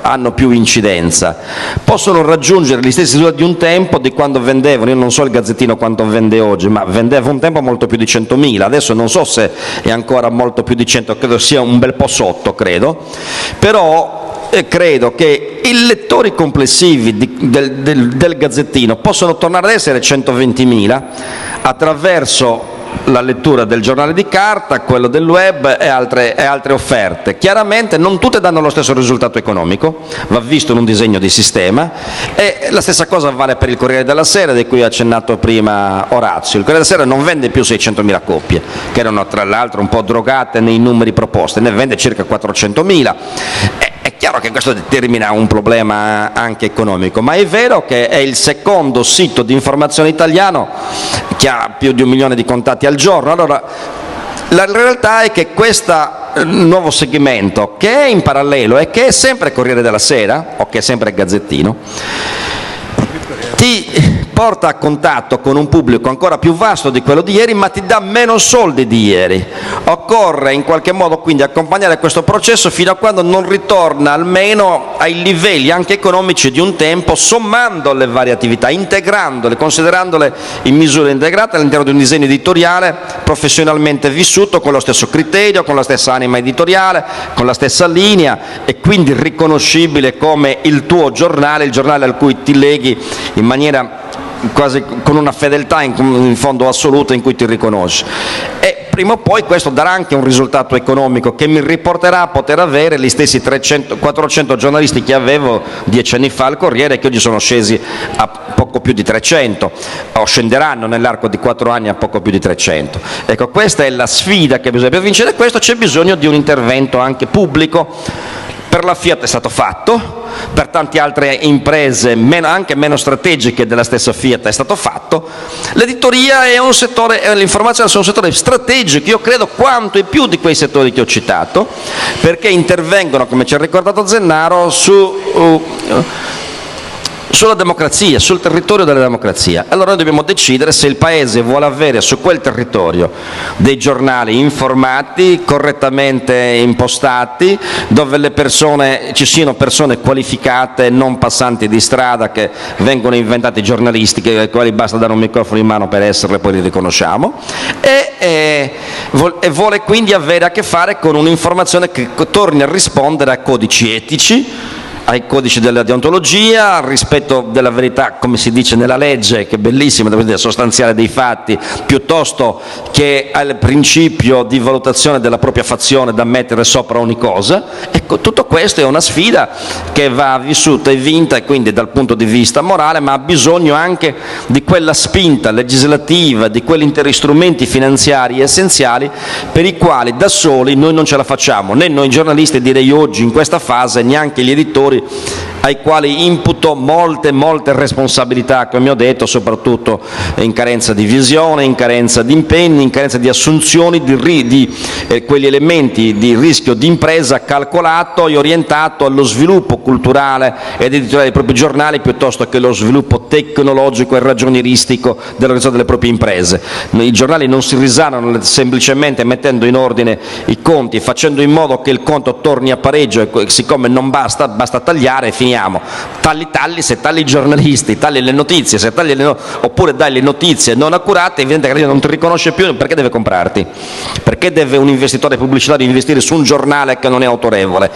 hanno più incidenza. Possono raggiungere gli stessi risultati di un tempo, di quando vendevano, io non so il Gazzettino quanto vende oggi, ma vendeva un tempo molto più di 100.000, adesso non so se è ancora molto più di 100, credo sia un bel po' sotto, però credo che i lettori complessivi del Gazzettino possono tornare ad essere 120.000 attraverso la lettura del giornale di carta, quello del web e altre offerte. Chiaramente non tutte danno lo stesso risultato economico, va visto in un disegno di sistema, e la stessa cosa vale per il Corriere della Sera, di cui ha accennato prima Orazio. Il Corriere della Sera non vende più 600.000 copie, che erano tra l'altro un po' drogate nei numeri proposti, ne vende circa 400.000. È chiaro che questo determina un problema anche economico, ma è vero che è il secondo sito di informazione italiano che ha più di 1 milione di contatti al giorno. Allora, la realtà è che questo nuovo segmento, che è in parallelo e che è sempre Corriere della Sera o che è sempre Gazzettino, ti porta a contatto con un pubblico ancora più vasto di quello di ieri, ma ti dà meno soldi di ieri. Occorre in qualche modo quindi accompagnare questo processo fino a quando non ritorna almeno ai livelli anche economici di un tempo, sommando le varie attività, integrandole, considerandole in misura integrata all'interno di un disegno editoriale professionalmente vissuto con lo stesso criterio, con la stessa anima editoriale, con la stessa linea, e quindi riconoscibile come il tuo giornale, il giornale al cui ti leghi in maniera quasi con una fedeltà in fondo assoluta, in cui ti riconosci. E prima o poi questo darà anche un risultato economico che mi riporterà a poter avere gli stessi 400 giornalisti che avevo 10 anni fa al Corriere, che oggi sono scesi a poco più di 300 o scenderanno nell'arco di 4 anni a poco più di 300. Ecco, questa è la sfida che bisogna, per vincere questo c'è bisogno di un intervento anche pubblico. Per la Fiat è stato fatto, per tante altre imprese anche meno strategiche della stessa Fiat è stato fatto. L'editoria è un settore, l'informazione è un settore strategico, io credo quanto e più di quei settori che ho citato, perché intervengono, come ci ha ricordato Zennaro, sulla democrazia, sul territorio della democrazia. Allora noi dobbiamo decidere se il Paese vuole avere su quel territorio dei giornali informati, correttamente impostati, dove ci siano persone qualificate, non passanti di strada che vengono inventati giornalisti ai quali basta dare un microfono in mano per esserle, poi li riconosciamo, e vuole quindi avere a che fare con un'informazione che torni a rispondere a codici etici, ai codici della deontologia, al rispetto della verità, come si dice nella legge, che è bellissima, sostanziale dei fatti, piuttosto che al principio di valutazione della propria fazione da mettere sopra ogni cosa. Ecco, tutto questo è una sfida che va vissuta e vinta, e quindi dal punto di vista morale, ma ha bisogno anche di quella spinta legislativa, di quegli interi strumenti finanziari essenziali per i quali da soli noi non ce la facciamo, né noi giornalisti, direi oggi in questa fase, neanche gli editori, ai quali imputo molte responsabilità, come ho detto, soprattutto in carenza di visione, in carenza di impegni, in carenza di assunzioni, di quegli elementi di rischio di impresa calcolato e orientato allo sviluppo culturale ed editoriale dei propri giornali, piuttosto che lo sviluppo tecnologico e ragionieristico dell'organizzazione delle proprie imprese. I giornali non si risanano semplicemente mettendo in ordine i conti e facendo in modo che il conto torni a pareggio, e siccome non basta tagliare e finiamo. Tagli, se tagli i giornalisti, tagli le notizie, oppure dai le notizie non accurate, è evidente che non ti riconosce più. Perché deve comprarti? Perché deve un investitore pubblicitario investire su un giornale che non è autorevole?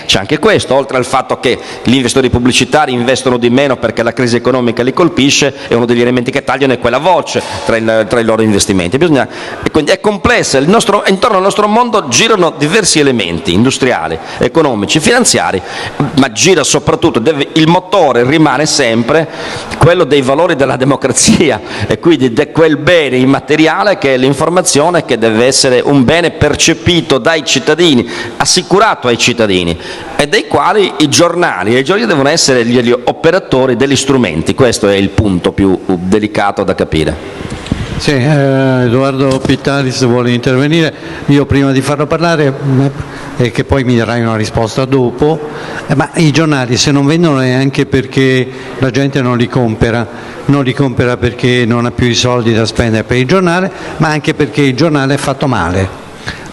C'è anche questo, oltre al fatto che gli investitori pubblicitari investono di meno perché la crisi economica li colpisce, e uno degli elementi che tagliano è quella voce tra i loro investimenti. E quindi è complessa, intorno al nostro mondo girano diversi elementi industriali, economici, finanziari, ma gira soprattutto, il motore rimane sempre quello dei valori della democrazia, e quindi di quel bene immateriale che è l'informazione, che deve essere un bene percepito dai cittadini, assicurato ai cittadini, e dei quali i giornali devono essere gli operatori degli strumenti. Questo è il punto più delicato da capire. Sì, Edoardo Pittalis vuole intervenire. Io prima di farlo parlare, e che poi mi darai una risposta dopo, ma i giornali se non vendono è anche perché la gente non li compra perché non ha più i soldi da spendere per il giornale, ma anche perché il giornale è fatto male.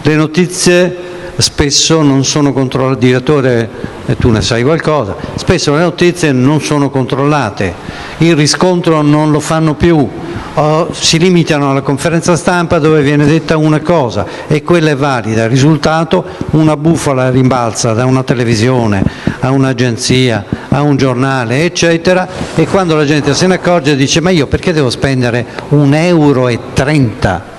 Le notizie spesso non sono controllate, direttore, tu ne sai qualcosa, spesso le notizie non sono controllate, il riscontro non lo fanno più, si limitano alla conferenza stampa dove viene detta una cosa e quella è valida, il risultato una bufala rimbalza da una televisione a un'agenzia, a un giornale eccetera, e quando la gente se ne accorge dice: ma io perché devo spendere 1,30 €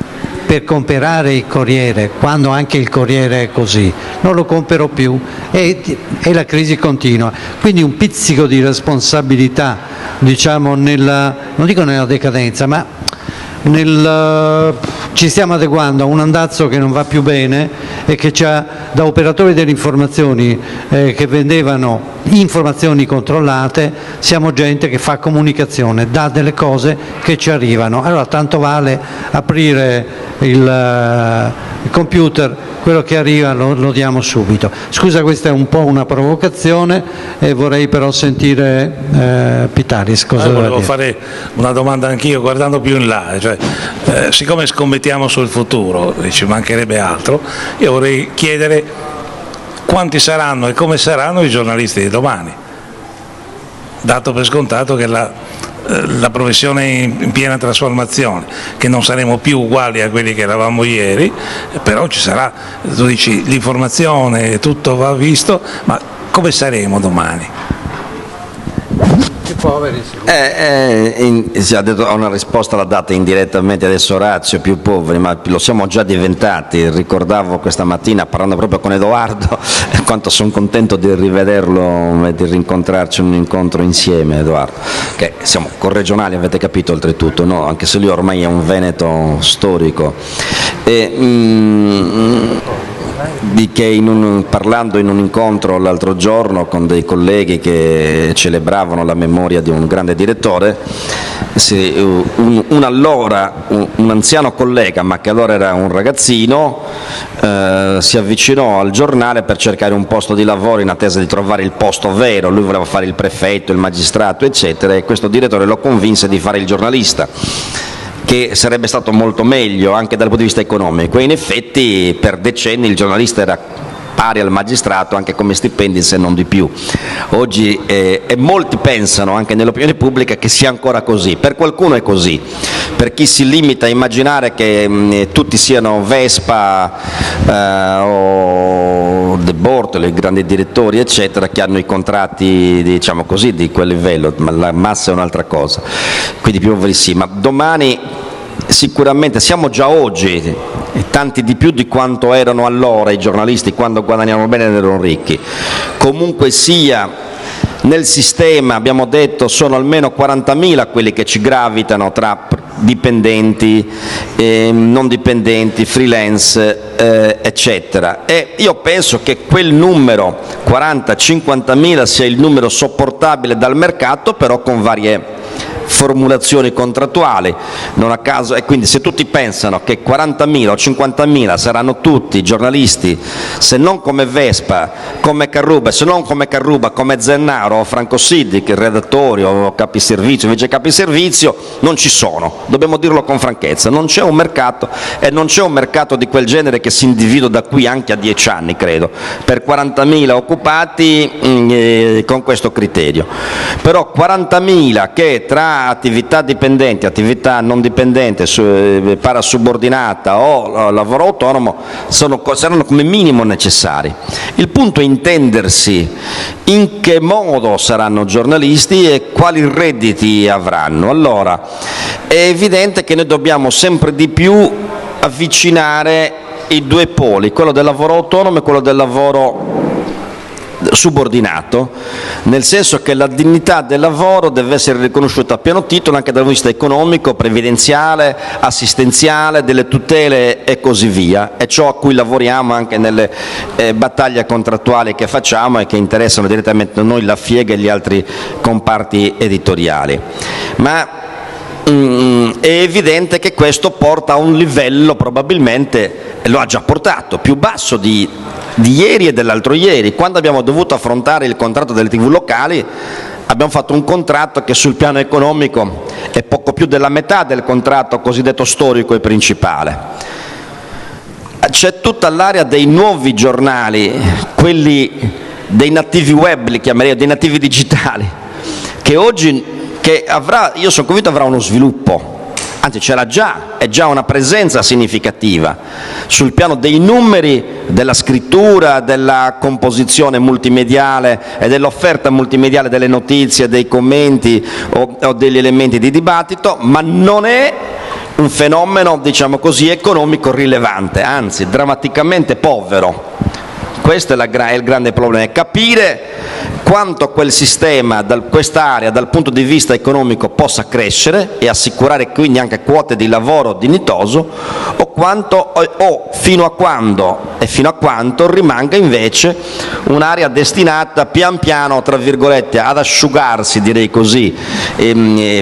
per comprare il Corriere, quando anche il Corriere è così, non lo compro più, e la crisi continua. Quindi un pizzico di responsabilità, diciamo, non dico nella decadenza, ma ci stiamo adeguando a un andazzo che non va più bene e che da operatori delle informazioni che vendevano informazioni controllate, siamo gente che fa comunicazione, dà delle cose che ci arrivano. Allora tanto vale aprire il computer, quello che arriva lo diamo subito. Scusa, questa è un po' una provocazione e vorrei però sentire Pitalis cosa volevo fare una domanda anch'io, guardando più in là, cioè, siccome scommettiamo sul futuro e ci mancherebbe altro, io vorrei chiedere quanti saranno e come saranno i giornalisti di domani, dato per scontato che la professione è in piena trasformazione, che non saremo più uguali a quelli che eravamo ieri, però ci sarà, tu dici, l'informazione, tutto va visto, ma come saremo domani? Più poveri. Si ha detto, una risposta l'ha data indirettamente adesso Orazio: più poveri, ma lo siamo già diventati. Ricordavo questa mattina, parlando proprio con Edoardo, quanto sono contento di rivederlo e di rincontrarci in un incontro insieme, Edoardo, che siamo corregionali, avete capito, oltretutto, no? Anche se lui ormai è un veneto storico. Parlando in un incontro l'altro giorno con dei colleghi che celebravano la memoria di un grande direttore, un anziano collega, ma che allora era un ragazzino, si avvicinò al giornale per cercare un posto di lavoro in attesa di trovare il posto vero. Lui voleva fare il prefetto, il magistrato eccetera, e questo direttore lo convinse di fare il giornalista, che sarebbe stato molto meglio anche dal punto di vista economico, e in effetti per decenni il giornalista era pari al magistrato anche come stipendi, se non di più. Oggi molti pensano anche nell'opinione pubblica che sia ancora così. Per qualcuno è così, per chi si limita a immaginare che tutti siano Vespa o De Bortoli, i grandi direttori eccetera, che hanno i contratti, diciamo così, di quel livello, ma la massa è un'altra cosa, quindi più poveri sì. Ma domani sicuramente siamo già oggi tanti di più di quanto erano allora i giornalisti, quando guadagnavano bene ed erano ricchi. Comunque sia, nel sistema abbiamo detto sono almeno 40.000 quelli che ci gravitano tra dipendenti, non dipendenti, freelance eccetera, e io penso che quel numero 40-50.000 sia il numero sopportabile dal mercato, però con varie formulazioni contrattuali, non a caso. E quindi se tutti pensano che 40.000 o 50.000 saranno tutti giornalisti, se non come Vespa, come Carruba, se non come Carruba, come Zennaro o Franco Siddic, redattori o capiservizio, vice capiservizio, non ci sono, dobbiamo dirlo con franchezza, non c'è un mercato, e non c'è un mercato di quel genere che si individua da qui anche a 10 anni, credo, per 40.000 occupati con questo criterio. Però 40.000 che tra attività dipendenti, attività non dipendente, parasubordinata o lavoro autonomo saranno come minimo necessari. Il punto è intendersi in che modo saranno giornalisti e quali redditi avranno. Allora, è evidente che noi dobbiamo sempre di più avvicinare i due poli, quello del lavoro autonomo e quello del lavoro subordinato, nel senso che la dignità del lavoro deve essere riconosciuta a pieno titolo anche dal punto di vista economico, previdenziale, assistenziale, delle tutele e così via. È ciò a cui lavoriamo anche nelle battaglie contrattuali che facciamo e che interessano direttamente noi, la FIEG e gli altri comparti editoriali. Ma è evidente che questo porta a un livello, probabilmente lo ha già portato, più basso di ieri e dell'altro ieri. Quando abbiamo dovuto affrontare il contratto delle TV locali abbiamo fatto un contratto che sul piano economico è poco più della metà del contratto cosiddetto storico e principale. c'è tutta l'area dei nuovi giornali, quelli dei nativi web, li chiamerei, dei nativi digitali, che oggi, io sono convinto avrà uno sviluppo, anzi c'era già, è già una presenza significativa sul piano dei numeri, della scrittura, della composizione multimediale e dell'offerta multimediale delle notizie, dei commenti o degli elementi di dibattito, ma non è un fenomeno, diciamo così, economico rilevante, anzi drammaticamente povero. Questo è il grande problema, è capire quanto quel sistema, quest'area dal punto di vista economico possa crescere e assicurare quindi anche quote di lavoro dignitoso, o fino a quando e fino a quanto rimanga invece un'area destinata pian piano, tra virgolette, ad asciugarsi, direi così,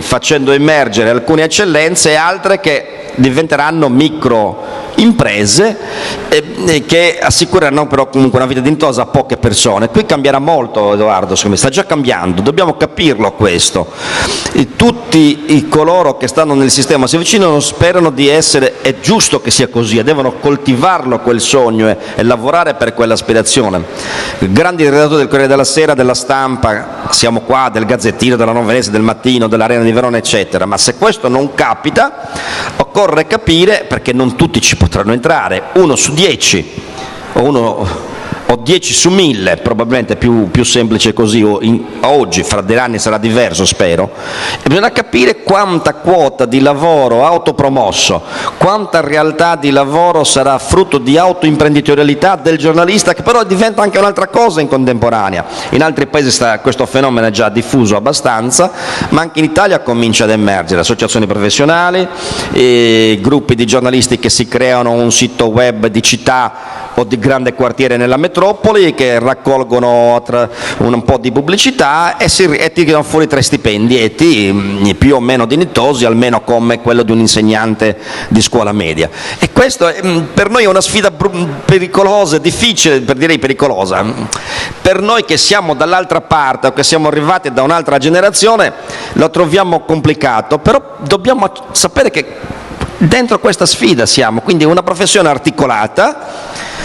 facendo emergere alcune eccellenze e altre che diventeranno micro imprese che assicureranno però comunque una vita dignitosa a poche persone. Qui cambierà molto, Edoardo, secondo me sta già cambiando, dobbiamo capirlo questo. Tutti coloro che stanno nel sistema si avvicinano, sperano di essere, è giusto che sia così, e devono coltivarlo quel sogno e lavorare per quell'aspirazione. Grandi redattori del Corriere della Sera, della Stampa, siamo qua, del Gazzettino, della Nuova Venezia, del Mattino, dell'Arena di Verona, eccetera, ma se questo non capita occorre capire, perché non tutti ci potranno entrare, 1 su 10 o 10 su 1000, probabilmente più semplice così, oggi, fra 2 anni sarà diverso, spero, e bisogna capire quanta quota di lavoro autopromosso, quanta realtà di lavoro sarà frutto di autoimprenditorialità del giornalista, che però diventa anche un'altra cosa in contemporanea. In altri paesi questo fenomeno è già diffuso abbastanza, ma anche in Italia comincia ad emergere associazioni professionali, gruppi di giornalisti che si creano un sito web di città o di grande quartiere nella metropoli, che raccolgono un po' di pubblicità e tirano fuori 3 stipendietti più o meno dignitosi, almeno come quello di un insegnante di scuola media. E questo per noi è una sfida pericolosa, difficile, direi pericolosa. Per noi che siamo dall'altra parte o che siamo arrivati da un'altra generazione lo troviamo complicato, però dobbiamo sapere che dentro questa sfida siamo, quindi una professione articolata,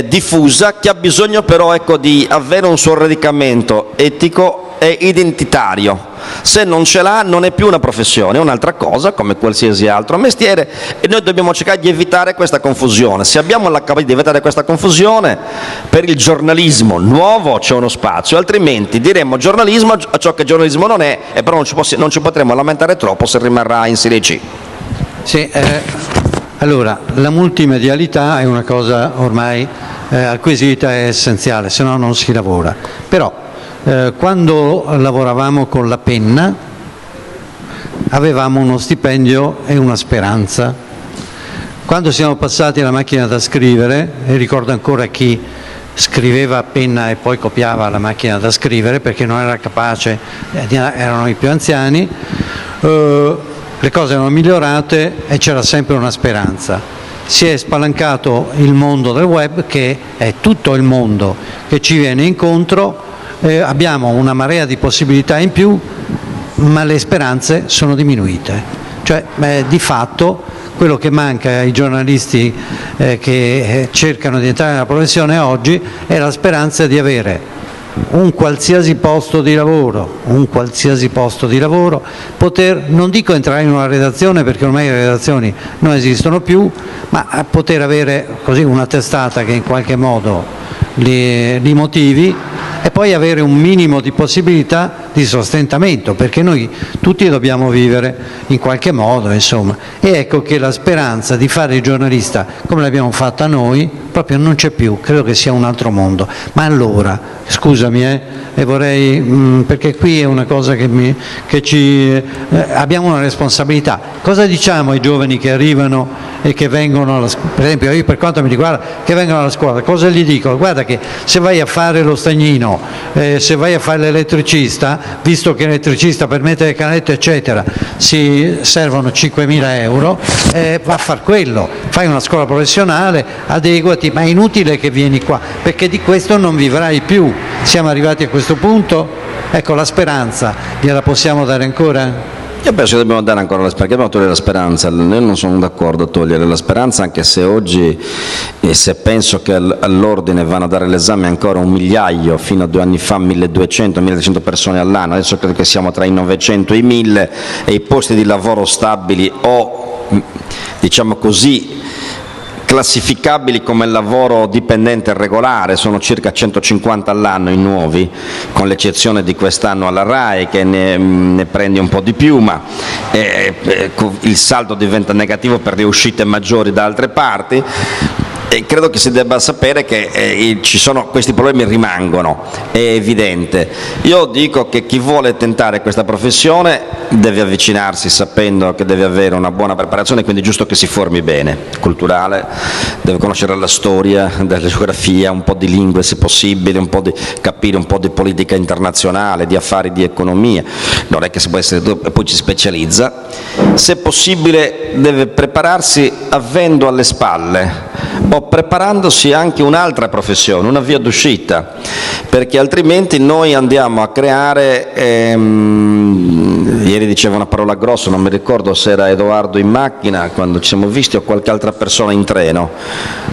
diffusa, che ha bisogno però di avere un suo radicamento etico e identitario. Se non ce l'ha non è più una professione, è un'altra cosa come qualsiasi altro mestiere, e noi dobbiamo cercare di evitare questa confusione. Se abbiamo la capacità di evitare questa confusione, per il giornalismo nuovo c'è uno spazio, altrimenti diremo giornalismo a ciò che giornalismo non è, e però non ci potremo lamentare troppo se rimarrà in Serie C. Sì, allora, la multimedialità è una cosa ormai acquisita e essenziale, se no non si lavora. Però quando lavoravamo con la penna avevamo uno stipendio e una speranza. Quando siamo passati alla macchina da scrivere, e ricordo ancora chi scriveva a penna e poi copiava la macchina da scrivere perché non era capace, erano i più anziani, le cose erano migliorate e c'era sempre una speranza. Si è spalancato il mondo del web, che è tutto il mondo che ci viene incontro, abbiamo una marea di possibilità in più, ma le speranze sono diminuite. Cioè, di fatto, quello che manca ai giornalisti che cercano di entrare nella professione oggi è la speranza di avere un qualsiasi posto di lavoro, poter, non dico entrare in una redazione perché ormai le redazioni non esistono più, ma poter avere così una testata che in qualche modo li motivi, e poi avere un minimo di possibilità di sostentamento, perché noi tutti dobbiamo vivere in qualche modo, insomma. E ecco che la speranza di fare il giornalista come l'abbiamo fatta noi proprio non c'è più, credo che sia un altro mondo. Ma allora, scusami, e vorrei, perché qui è una cosa abbiamo una responsabilità. Cosa diciamo ai giovani che arrivano e che vengono alla scuola? Per esempio, io, per quanto mi riguarda, che vengono alla scuola, cosa gli dico? Guarda che se vai a fare lo stagnino, se vai a fare l'elettricista, visto che l'elettricista per mettere le canalette eccetera si servono 5.000 euro, va a far quello, fai una scuola professionale, adeguati, ma è inutile che vieni qua, perché di questo non vivrai più. Siamo arrivati a questo punto, ecco, la speranza gliela possiamo dare ancora? Io penso che dobbiamo dare ancora la speranza, dobbiamo togliere la speranza. Io non sono d'accordo a togliere la speranza, anche se oggi, se penso che all'ordine vanno a dare l'esame ancora 1 migliaio, fino a 2 anni fa 1200-1300 persone all'anno, adesso credo che siamo tra i 900 e i 1000, e i posti di lavoro stabili o, diciamo così, classificabili come lavoro dipendente regolare sono circa 150 all'anno i nuovi, con l'eccezione di quest'anno alla RAI che ne prende un po' di più, ma il saldo diventa negativo per le uscite maggiori da altre parti. E credo che si debba sapere che questi problemi rimangono, è evidente. Io dico che chi vuole tentare questa professione deve avvicinarsi sapendo che deve avere una buona preparazione, quindi è giusto che si formi bene, culturale, deve conoscere la storia, la geografia, un po' di lingue se possibile, capire un po' di politica internazionale, di affari, di economia, non è che si può essere, poi ci specializza. Se possibile deve prepararsi avendo alle spalle o preparandosi anche un'altra professione, una via d'uscita, perché altrimenti noi andiamo a creare, ieri diceva una parola grossa, non mi ricordo se era Edoardo in macchina quando ci siamo visti o qualche altra persona in treno,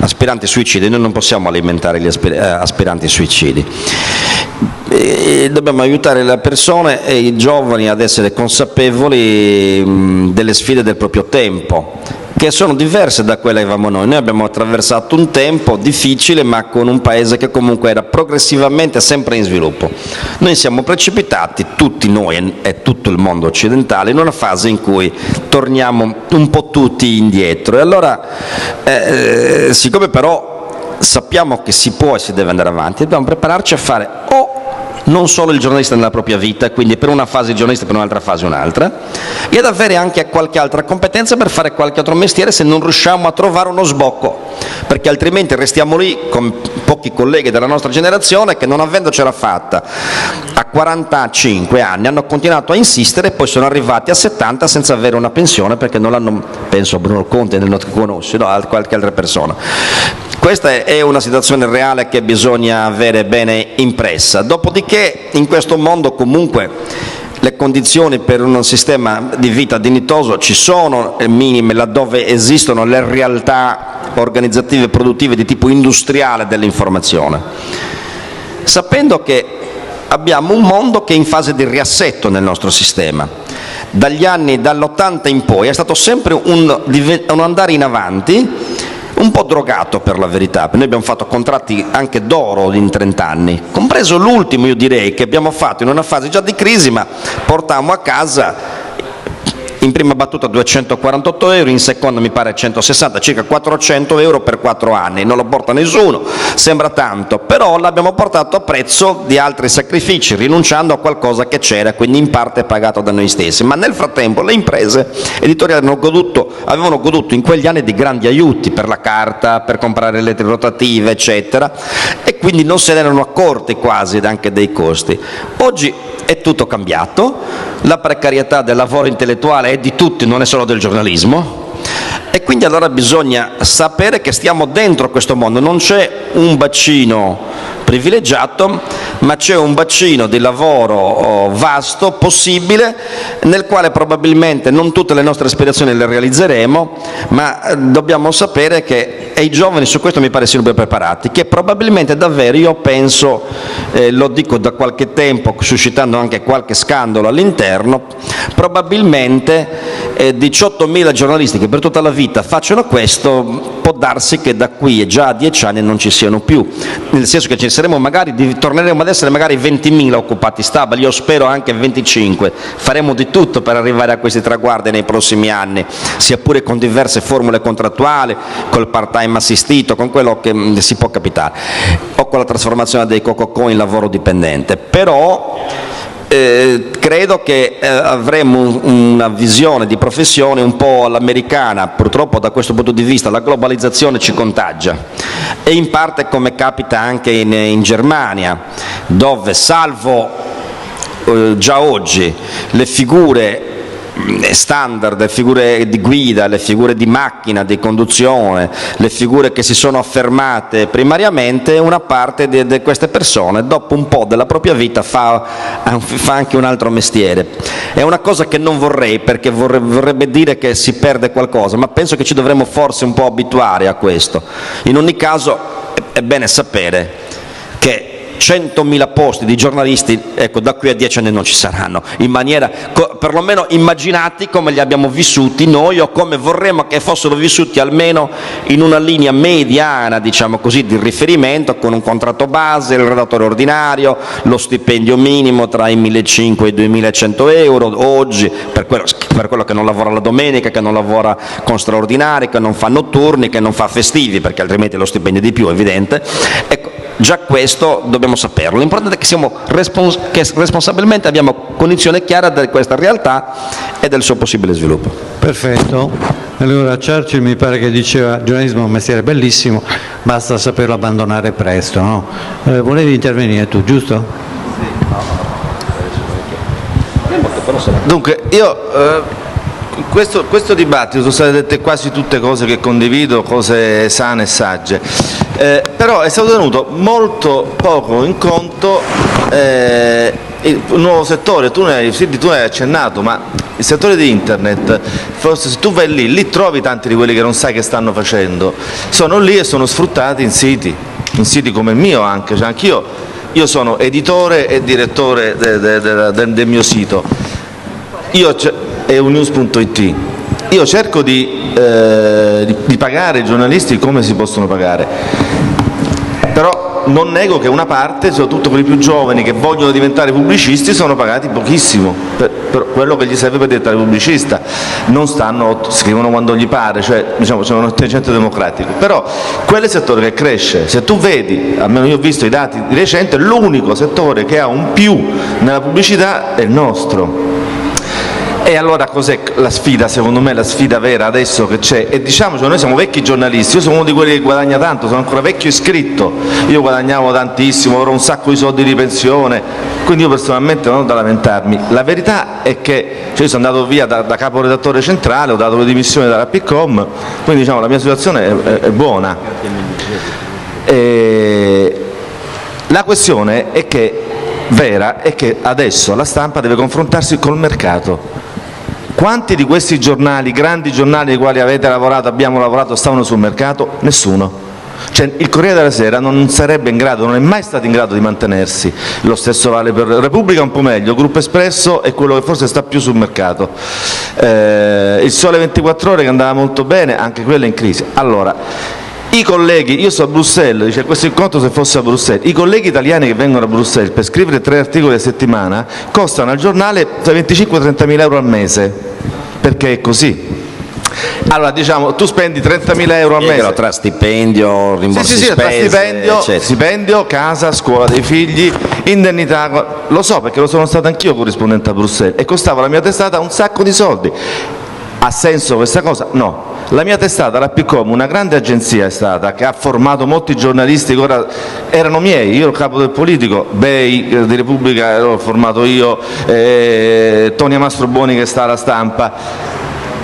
aspiranti suicidi. Noi non possiamo alimentare gli aspiranti suicidi. Dobbiamo aiutare le persone e i giovani ad essere consapevoli delle sfide del proprio tempo, che sono diverse da quelle che avevamo noi. Noi abbiamo attraversato un tempo difficile, ma con un paese che comunque era progressivamente sempre in sviluppo. Noi siamo precipitati, tutti noi e tutto il mondo occidentale, in una fase in cui torniamo un po' tutti indietro. E allora, siccome però sappiamo che si può e si deve andare avanti, dobbiamo prepararci a fare non solo il giornalista nella propria vita, quindi per una fase il giornalista, per un'altra fase un'altra, e ad avere anche qualche altra competenza per fare qualche altro mestiere se non riusciamo a trovare uno sbocco, perché altrimenti restiamo lì con pochi colleghi della nostra generazione che, non avendocela fatta a 45 anni, hanno continuato a insistere e poi sono arrivati a 70 senza avere una pensione perché non l'hanno, penso a Bruno Conte che conosci, no? A qualche altra persona. Questa è una situazione reale che bisogna avere bene impressa. Dopodiché in questo mondo comunque le condizioni per un sistema di vita dignitoso ci sono, minime, laddove esistono le realtà organizzative e produttive di tipo industriale dell'informazione, sapendo che abbiamo un mondo che è in fase di riassetto nel nostro sistema. Dall'80 in poi è stato sempre un andare in avanti, un po' drogato per la verità. Noi abbiamo fatto contratti anche d'oro in 30 anni, compreso l'ultimo, io direi, che abbiamo fatto in una fase già di crisi, ma portammo a casa in prima battuta 248 euro, in seconda mi pare 160, circa 400 euro per 4 anni. Non lo porta nessuno, sembra tanto, però l'abbiamo portato a prezzo di altri sacrifici, rinunciando a qualcosa che c'era, quindi in parte pagato da noi stessi. Ma nel frattempo le imprese editoriali avevano goduto in quegli anni di grandi aiuti per la carta, per comprare le rotative, eccetera, e quindi non se ne erano accorti quasi anche dei costi. Oggi è tutto cambiato, la precarietà del lavoro intellettuale è di tutti, non è solo del giornalismo, e quindi allora bisogna sapere che stiamo dentro questo mondo. Non c'è un bacino privilegiato, ma c'è un bacino di lavoro vasto, possibile, nel quale probabilmente non tutte le nostre aspirazioni le realizzeremo, ma dobbiamo sapere che, e i giovani su questo mi pare siano ben preparati, che probabilmente davvero, io penso, lo dico da qualche tempo, suscitando anche qualche scandalo all'interno, probabilmente 18.000 giornalisti che per tutta la vita facciano questo, può darsi che da qui e già a 10 anni non ci siano più, nel senso che torneremo ad essere magari 20.000 occupati stabili, io spero anche 25, faremo di tutto per arrivare a questi traguardi nei prossimi anni, sia pure con diverse formule contrattuali, col part-time assistito, con quello che si può capitare, o con la trasformazione dei co-co in lavoro dipendente. Però credo che avremo una visione di professione un po' all'americana. Purtroppo da questo punto di vista la globalizzazione ci contagia, e in parte come capita anche in Germania, dove salvo già oggi le figure standard, le figure di guida, le figure di macchina, di conduzione, le figure che si sono affermate primariamente, una parte di queste persone dopo un po' della propria vita fa anche un altro mestiere. È una cosa che non vorrei, perché vorrebbe dire che si perde qualcosa, ma penso che ci dovremmo forse un po' abituare a questo. In ogni caso è bene sapere che 100.000 posti di giornalisti, ecco, da qui a 10 anni non ci saranno, in maniera perlomeno immaginati come li abbiamo vissuti noi, o come vorremmo che fossero vissuti almeno in una linea mediana, diciamo così, di riferimento, con un contratto base, il redattore ordinario, lo stipendio minimo tra i 1.500 e i 2.100 euro oggi, per quello che non lavora la domenica, che non lavora con straordinari, che non fa notturni, che non fa festivi, perché altrimenti lo stipendio è di più, è evidente. Ecco, già questo dobbiamo saperlo. L'importante è che responsabilmente abbiamo cognizione chiara di questa realtà e del suo possibile sviluppo. Perfetto. Allora Churchill mi pare che diceva: il giornalismo è un mestiere bellissimo, basta saperlo abbandonare presto, no? Volevi intervenire tu, giusto? Dunque, io questo dibattito sono state dette quasi tutte cose che condivido, cose sane e sagge, però è stato tenuto molto poco in conto il nuovo settore. Tu ne hai accennato, ma il settore di internet, forse se tu vai lì trovi tanti di quelli che non sai che stanno facendo, sono lì e sono sfruttati in siti come il mio anche, cioè io sono editore e direttore del mio sito, è unews.it. Io cerco di pagare i giornalisti come si possono pagare, però non nego che una parte, soprattutto quelli più giovani che vogliono diventare pubblicisti, sono pagati pochissimo per quello che gli serve per diventare pubblicista. Non scrivono quando gli pare, cioè diciamo c'è un atteggiamento democratico, però quello è il settore che cresce. Se tu vedi, almeno io ho visto i dati di recente, l'unico settore che ha un più nella pubblicità è il nostro. E allora cos'è la sfida? Secondo me la sfida vera adesso che c'è, e diciamoci, noi siamo vecchi giornalisti, io sono uno di quelli che guadagna tanto, sono ancora vecchio iscritto, io guadagnavo tantissimo, ora ho un sacco di soldi di pensione, quindi io personalmente non ho da lamentarmi. La verità è che io sono andato via da caporedattore centrale, ho dato le dimissioni dalla PICOM, quindi diciamo la mia situazione è buona. La questione è che vera è che adesso la stampa deve confrontarsi col mercato. Quanti di questi giornali, grandi giornali ai quali abbiamo lavorato, stavano sul mercato? Nessuno. Cioè, il Corriere della Sera non sarebbe in grado, non è mai stato in grado di mantenersi. Lo stesso vale per Repubblica, un po' meglio. Gruppo Espresso è quello che forse sta più sul mercato. Il Sole 24 Ore, che andava molto bene, anche quello è in crisi. Allora, i colleghi, io sto a Bruxelles, dice questo incontro se fosse a Bruxelles, i colleghi italiani che vengono a Bruxelles per scrivere 3 articoli a settimana costano al giornale tra 25 e 30.000 euro al mese, perché è così. Allora diciamo, tu spendi 30.000 euro al mese tra stipendio, rimborsi spese, stipendio, casa, scuola dei figli, indennità, lo so perché lo sono stato anch'io corrispondente a Bruxelles e costava la mia testata un sacco di soldi. Ha senso questa cosa? No. La mia testata, la PICOM, una grande agenzia è stata, che ha formato molti giornalisti che ora erano miei, io ero il capo del politico, Bei di Repubblica l'ho formato io, Tonia Mastroboni che sta alla Stampa,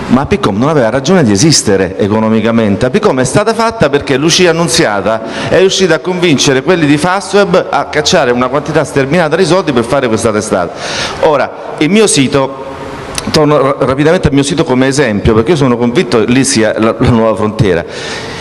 ma PICOM non aveva ragione di esistere economicamente. La PICOM è stata fatta perché Lucia Annunziata è riuscita a convincere quelli di Fastweb a cacciare una quantità sterminata di soldi per fare questa testata. Ora, il mio sito, torno rapidamente al mio sito come esempio, perché io sono convinto che lì sia la nuova frontiera.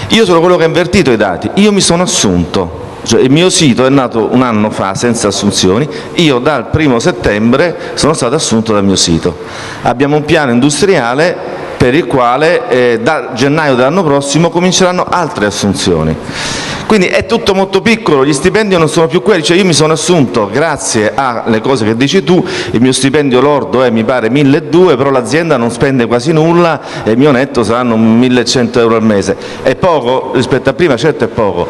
Io sono quello che ha invertito i dati, io mi sono assunto, cioè il mio sito è nato un anno fa senza assunzioni, io dal 1° settembre sono stato assunto dal mio sito. Abbiamo un piano industriale per il quale da gennaio dell'anno prossimo cominceranno altre assunzioni. Quindi è tutto molto piccolo, gli stipendi non sono più quelli, cioè io mi sono assunto, grazie alle cose che dici tu, il mio stipendio lordo è mi pare 1.200, però l'azienda non spende quasi nulla e il mio netto saranno 1.100 euro al mese. È poco rispetto a prima, certo è poco,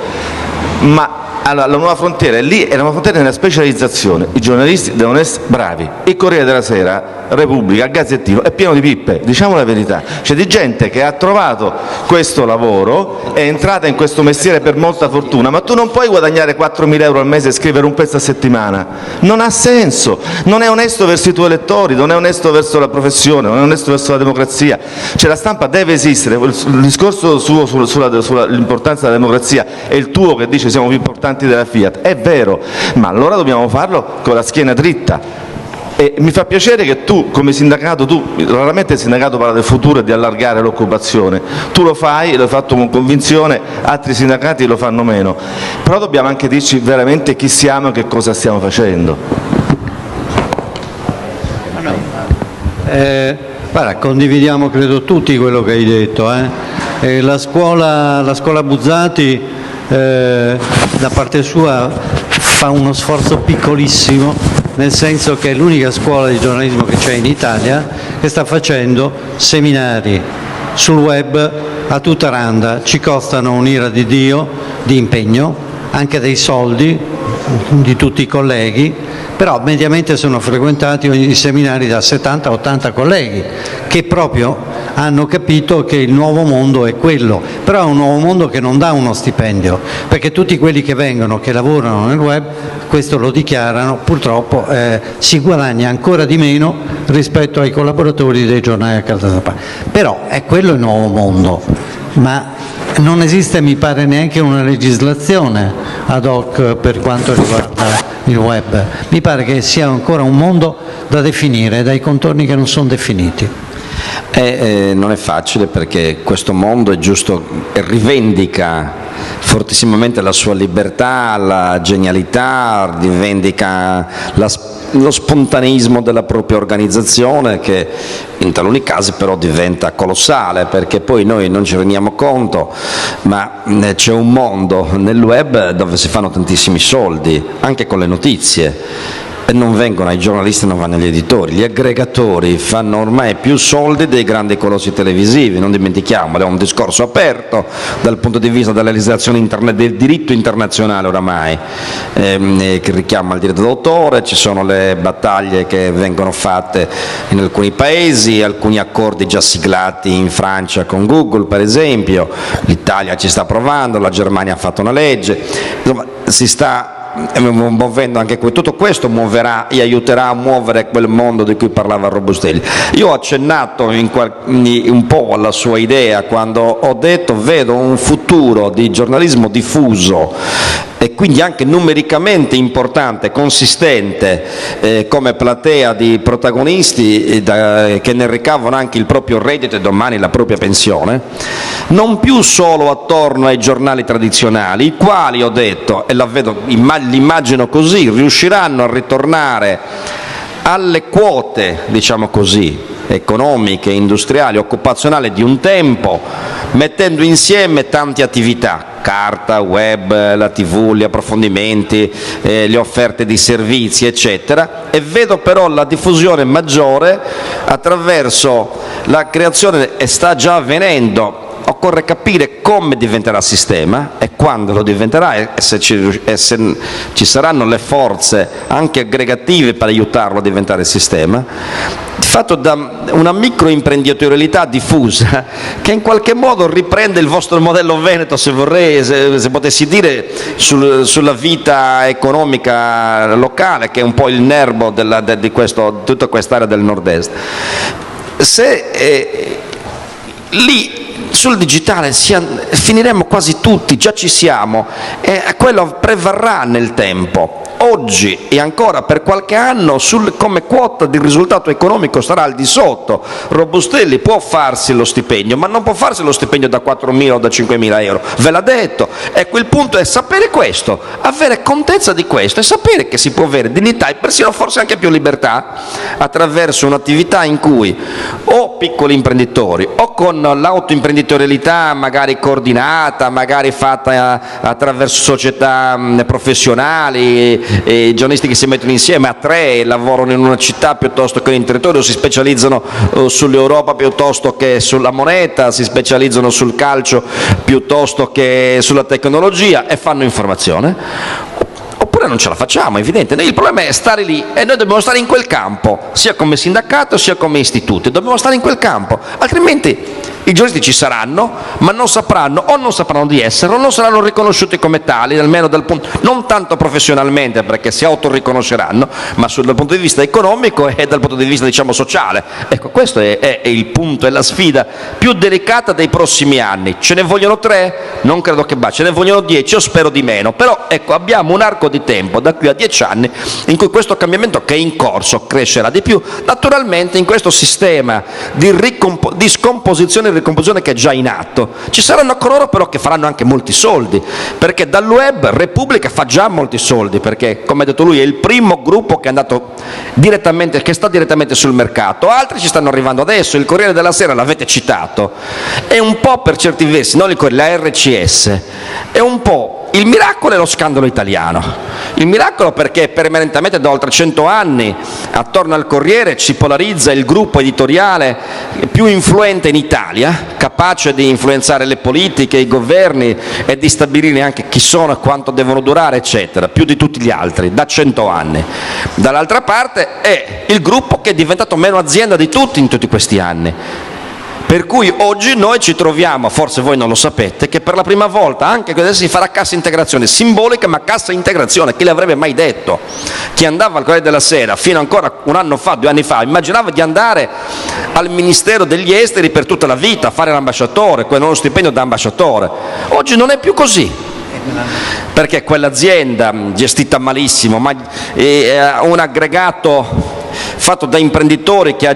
ma Allora, la Nuova Frontiera, lì è una Nuova Frontiera nella specializzazione, i giornalisti devono essere bravi, il Corriere della Sera, Repubblica, il Gazzettino è pieno di pippe, diciamo la verità, c'è di gente che ha trovato questo lavoro, è entrata in questo mestiere per molta fortuna, ma tu non puoi guadagnare 4.000 euro al mese e scrivere un pezzo a settimana, non ha senso, non è onesto verso i tuoi lettori, non è onesto verso la professione, non è onesto verso la democrazia, cioè la stampa deve esistere, il discorso suo sull'importanza della democrazia è il tuo che dice siamo più importanti della Fiat, è vero, ma allora dobbiamo farlo con la schiena dritta. E mi fa piacere che tu, come sindacato, raramente il sindacato parla del futuro e di allargare l'occupazione, tu lo fai, l'hai fatto con convinzione, altri sindacati lo fanno meno, però dobbiamo anche dirci veramente chi siamo e che cosa stiamo facendo. Guarda, condividiamo credo tutti quello che hai detto. La scuola Buzzati da parte sua fa uno sforzo piccolissimo, nel senso che è l'unica scuola di giornalismo che c'è in Italia che sta facendo seminari sul web a tutta randa, ci costano un'ira di Dio di impegno, anche dei soldi di tutti i colleghi, però mediamente sono frequentati ogni seminari da 70-80 colleghi che proprio hanno capito che il nuovo mondo è quello, però è un nuovo mondo che non dà uno stipendio, perché tutti quelli che vengono, che lavorano nel web, questo lo dichiarano, purtroppo si guadagna ancora di meno rispetto ai collaboratori dei giornali a carta stampata, però è quello il nuovo mondo, ma non esiste mi pare neanche una legislazione ad hoc per quanto riguarda il web, mi pare che sia ancora un mondo da definire, dai contorni che non sono definiti. Non è facile perché questo mondo è giusto, rivendica fortissimamente la sua libertà, la genialità, rivendica lo spontaneismo della propria organizzazione che in taluni casi però diventa colossale perché poi noi non ci rendiamo conto, ma c'è un mondo nel web dove si fanno tantissimi soldi, anche con le notizie. E non vengono ai giornalisti, non vanno agli editori, gli aggregatori fanno ormai più soldi dei grandi colossi televisivi, non dimentichiamolo, è un discorso aperto dal punto di vista della legislazione del diritto internazionale oramai, che richiama il diritto d'autore, ci sono le battaglie che vengono fatte in alcuni paesi, alcuni accordi già siglati in Francia con Google per esempio, l'Italia ci sta provando, la Germania ha fatto una legge, insomma si sta muovendo anche tutto questo muoverà e aiuterà a muovere quel mondo di cui parlava Robustelli. Io ho accennato un po' alla sua idea quando ho detto vedo un futuro di giornalismo diffuso e quindi anche numericamente importante, consistente come platea di protagonisti che ne ricavano anche il proprio reddito e domani la propria pensione, non più solo attorno ai giornali tradizionali, i quali, ho detto, e la vedo, l'immagino così, riusciranno a ritornare alle quote, diciamo così, economiche, industriali, occupazionali di un tempo, mettendo insieme tante attività, carta, web, la TV, gli approfondimenti, le offerte di servizi, eccetera, e vedo però la diffusione maggiore attraverso la creazione, e sta già avvenendo. Occorre capire come diventerà il sistema e quando lo diventerà e se ci saranno le forze anche aggregative per aiutarlo a diventare il sistema, fatto da una microimprenditorialità diffusa che in qualche modo riprende il vostro modello veneto, se vorrei, se potessi dire, sulla vita economica locale, che è un po' il nervo di tutta quest'area del nord-est. Se lì sul digitale finiremo quasi tutti, già ci siamo, e quello prevarrà nel tempo. Oggi e ancora per qualche anno come quota di risultato economico sarà al di sotto. Robustelli può farsi lo stipendio, ma non può farsi lo stipendio da 4.000 o da 5.000 euro, ve l'ha detto. Ecco, il punto è sapere questo, avere contezza di questo e sapere che si può avere dignità e persino forse anche più libertà attraverso un'attività in cui o piccoli imprenditori o con l'autoimprenditorialità magari coordinata, magari fatta attraverso società professionali giornalisti che si mettono insieme a 3 e lavorano in una città piuttosto che in un territorio, si specializzano sull'Europa piuttosto che sulla moneta, si specializzano sul calcio piuttosto che sulla tecnologia e fanno informazione. Oppure non ce la facciamo, è evidente. Il problema è stare lì e noi dobbiamo stare in quel campo, sia come sindacato sia come istituti, dobbiamo stare in quel campo, altrimenti i giuristi ci saranno, ma non sapranno, o non sapranno di essere, o non saranno riconosciuti come tali, almeno dal punto, non tanto professionalmente perché si autoriconosceranno, ma dal punto di vista economico e dal punto di vista, diciamo, sociale. Ecco, questo è il punto, è la sfida più delicata dei prossimi anni. Ce ne vogliono 3? Non credo che ce ne vogliono 10, io spero di meno, però ecco, abbiamo un arco di tempo da qui a 10 anni in cui questo cambiamento che è in corso crescerà di più. Naturalmente in questo sistema di scomposizione e ricomposizione che è già in atto ci saranno coloro però che faranno anche molti soldi, perché dal web Repubblica fa già molti soldi, perché come ha detto lui è il primo gruppo che è andato direttamente, che sta direttamente sul mercato. Altri ci stanno arrivando adesso, il Corriere della Sera l'avete citato, è un po' per certi versi, non il Corriere, la RCS, è un po' il miracolo e lo scandalo italiano. Il miracolo perché permanentemente da oltre 100 anni attorno al Corriere ci polarizza il gruppo editoriale più influente in Italia, capace di influenzare le politiche, i governi e di stabilire anche chi sono e quanto devono durare, eccetera, più di tutti gli altri, da 100 anni. Dall'altra parte è il gruppo che è diventato meno azienda di tutti in tutti questi anni. Per cui oggi noi ci troviamo, forse voi non lo sapete, che per la prima volta, anche adesso si farà cassa integrazione, simbolica ma cassa integrazione, chi l'avrebbe mai detto? Chi andava al Corriere della Sera fino ancora un anno fa, 2 anni fa, immaginava di andare al Ministero degli Esteri per tutta la vita, a fare l'ambasciatore, con uno stipendio da ambasciatore. Oggi non è più così, perché quell'azienda gestita malissimo, ma un aggregato fatto da imprenditori che ha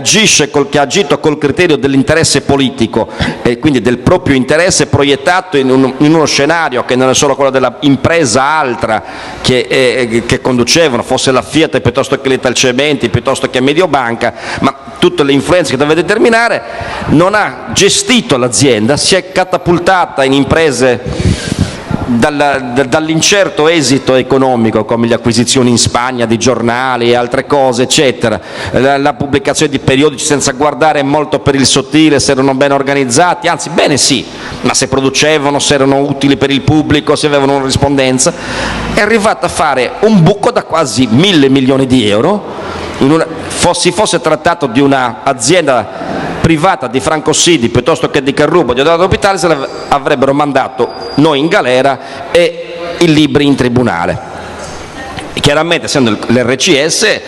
agito col criterio dell'interesse politico e quindi del proprio interesse proiettato in uno scenario che non è solo quello della impresa altra che conducevano, fosse la Fiat piuttosto che l'Italcementi, piuttosto che Mediobanca, ma tutte le influenze che deve determinare, non ha gestito l'azienda, si è catapultata in imprese dall'incerto esito economico, come le acquisizioni in Spagna di giornali e altre cose, eccetera, la pubblicazione di periodici senza guardare molto per il sottile se erano ben organizzati, anzi bene sì, ma se producevano, se erano utili per il pubblico, se avevano una rispondenza, è arrivata a fare un buco da quasi 1.000 milioni di euro, si fosse trattato di un'azienda privata di Franco Sidi piuttosto che di Carrubo, di Edoardo Pitalis, avrebbero mandato noi in galera e i libri in tribunale. Chiaramente, essendo l'RCS,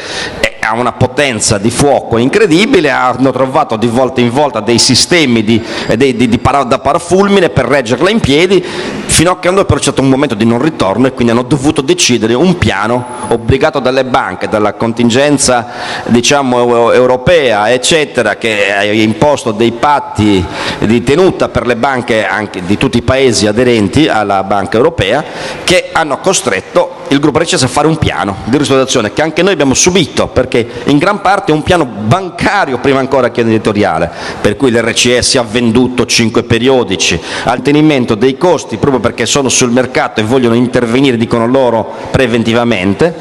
ha una potenza di fuoco incredibile, hanno trovato di volta in volta dei sistemi da parafulmine per reggerla in piedi, fino a che hanno approcciato un momento di non ritorno e quindi hanno dovuto decidere un piano obbligato dalle banche, dalla contingenza, diciamo, europea, eccetera, che ha imposto dei patti di tenuta per le banche anche di tutti i paesi aderenti alla Banca Europea, che hanno costretto il gruppo RCS a fare un piano di ristrutturazione che anche noi abbiamo subito, perché in gran parte è un piano bancario prima ancora che editoriale, per cui l'RCS ha venduto 5 periodici al tenimento dei costi proprio perché sono sul mercato e vogliono intervenire, dicono loro, preventivamente,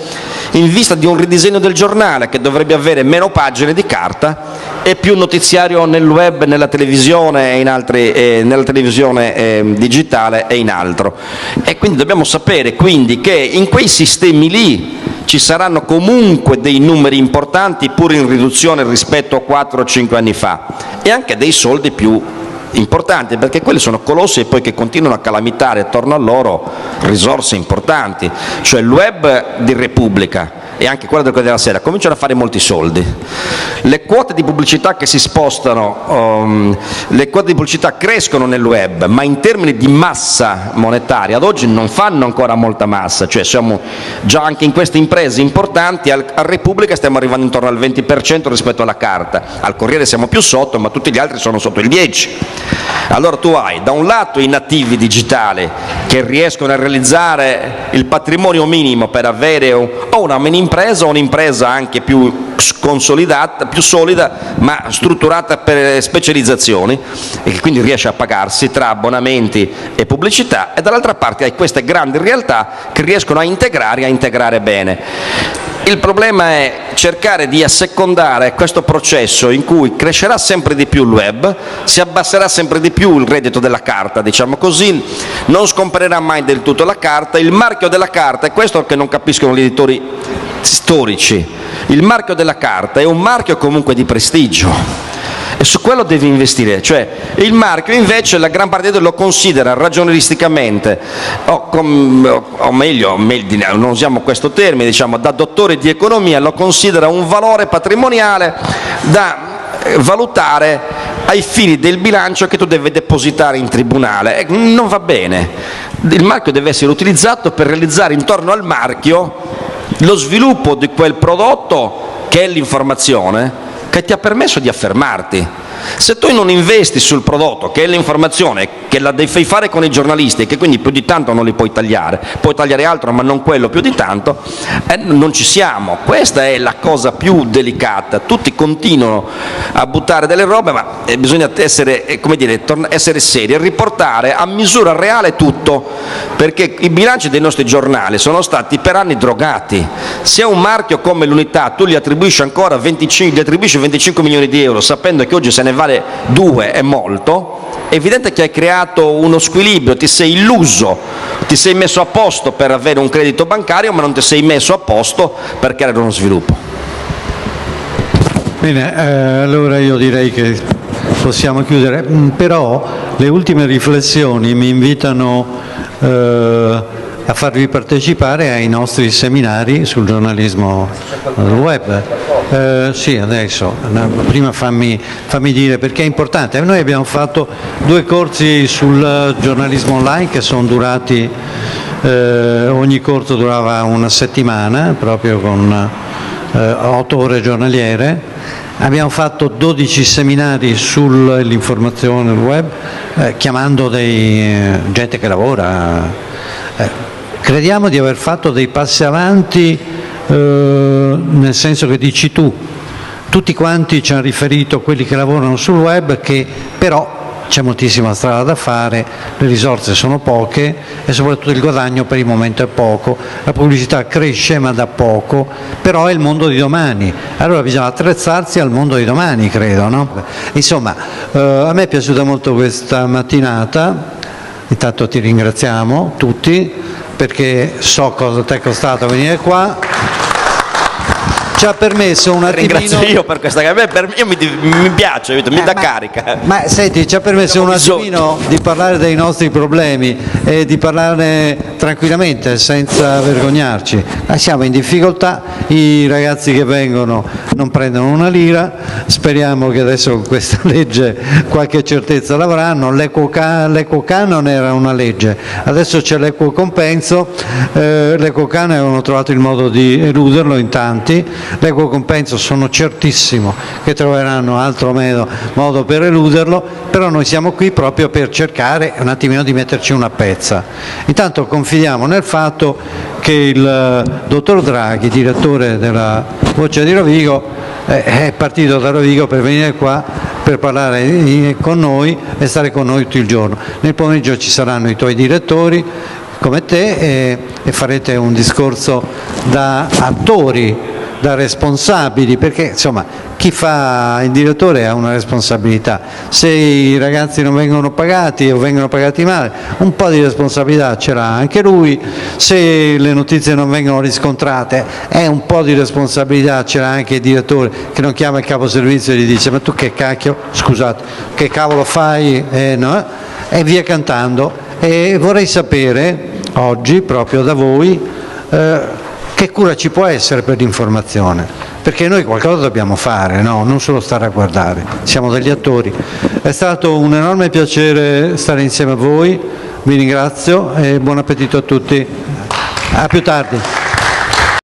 in vista di un ridisegno del giornale che dovrebbe avere meno pagine di carta e più notiziario nel web, nella televisione nella televisione digitale e in altro. E quindi dobbiamo sapere quindi che in quei sistemi lì ci saranno comunque dei numeri importanti pur in riduzione rispetto a 4 o 5 anni fa e anche dei soldi più importanti, perché quelli sono colossi e poi che continuano a calamitare attorno a loro risorse importanti, cioè il web di Repubblica e anche quella del Corriere della Sera cominciano a fare molti soldi. Le quote di pubblicità che si spostano, le quote di pubblicità crescono nel web, ma in termini di massa monetaria ad oggi non fanno ancora molta massa, cioè siamo già anche in queste imprese importanti, a Repubblica stiamo arrivando intorno al 20% rispetto alla carta, al Corriere siamo più sotto, ma tutti gli altri sono sotto il 10%. Allora tu hai da un lato i nativi digitali che riescono a realizzare il patrimonio minimo per avere o una mini impresa o un'impresa anche più consolidata, più solida, ma strutturata per specializzazioni e che quindi riesce a pagarsi tra abbonamenti e pubblicità, e dall'altra parte hai queste grandi realtà che riescono a integrare bene. Il problema è cercare di assecondare questo processo in cui crescerà sempre di più il web, si abbasserà sempre di più il reddito della carta, diciamo così, non scomparirà mai del tutto la carta, il marchio della carta, è questo che non capiscono gli editori storici, il marchio della carta è un marchio comunque di prestigio. E su quello devi investire, cioè il marchio invece la gran parte lo considera ragionieristicamente, o meglio, non usiamo questo termine, diciamo da dottore di economia, lo considera un valore patrimoniale da valutare ai fini del bilancio che tu devi depositare in tribunale. Non va bene, il marchio deve essere utilizzato per realizzare intorno al marchio lo sviluppo di quel prodotto che è l'informazione, che ti ha permesso di affermarti. Se tu non investi sul prodotto, che è l'informazione, che la devi fare con i giornalisti e che quindi più di tanto non li puoi tagliare altro ma non quello più di tanto, non ci siamo. Questa è la cosa più delicata. Tutti continuano a buttare delle robe, ma bisogna essere, essere seri e riportare a misura reale tutto, perché i bilanci dei nostri giornali sono stati per anni drogati. Se a un marchio come l'Unità tu gli attribuisci ancora 25 milioni di euro sapendo che oggi se ne vale 2 è molto, è evidente che hai creato uno squilibrio, ti sei illuso, ti sei messo a posto per avere un credito bancario ma non ti sei messo a posto per creare uno sviluppo. Bene, allora io direi che possiamo chiudere, però le ultime riflessioni mi invitano a farvi partecipare ai nostri seminari sul giornalismo web. Sì, adesso, prima fammi dire perché è importante. Noi abbiamo fatto 2 corsi sul giornalismo online che sono durati, ogni corso durava una settimana, proprio con 8 ore giornaliere. Abbiamo fatto 12 seminari sull'informazione web, chiamando gente che lavora. Crediamo di aver fatto dei passi avanti, nel senso che dici tu, tutti quanti ci hanno riferito, quelli che lavorano sul web, che però c'è moltissima strada da fare, le risorse sono poche e soprattutto il guadagno per il momento è poco, la pubblicità cresce ma da poco, però è il mondo di domani, allora bisogna attrezzarsi al mondo di domani, credo, no? Insomma, a me è piaciuta molto questa mattinata, intanto ti ringraziamo tutti perché so cosa ti è costato venire qua. Ci ha permesso un attimino... Ringrazio io per questa mi piace, mi dà carica. Ma senti, ci ha permesso un attimino di parlare dei nostri problemi e di parlarne tranquillamente, senza vergognarci. Siamo in difficoltà, i ragazzi che vengono non prendono una lira, speriamo che adesso con questa legge qualche certezza l'avranno. L'equo canon era una legge, adesso c'è l'equo compenso, l'equo canon avevano trovato il modo di eluderlo in tanti. L'equo compenso sono certissimo che troveranno altro modo per eluderlo, però noi siamo qui proprio per cercare un attimino di metterci una pezza. Intanto confidiamo nel fatto che il dottor Draghi, direttore della Voce di Rovigo, è partito da Rovigo per venire qua per parlare con noi e stare con noi tutto il giorno. Nel pomeriggio ci saranno i tuoi direttori come te e farete un discorso da attori, da responsabili, perché insomma chi fa il direttore ha una responsabilità. Se i ragazzi non vengono pagati o vengono pagati male, un po' di responsabilità ce l'ha anche lui. Se le notizie non vengono riscontrate, un po' di responsabilità ce l'ha anche il direttore, che non chiama il capo servizio e gli dice: ma tu che cacchio, scusate, che cavolo fai? No? E via cantando. E vorrei sapere oggi proprio da voi che cura ci può essere per l'informazione, perché noi qualcosa dobbiamo fare, no? Non solo stare a guardare, siamo degli attori. È stato un enorme piacere stare insieme a voi, vi ringrazio e buon appetito a tutti, a più tardi.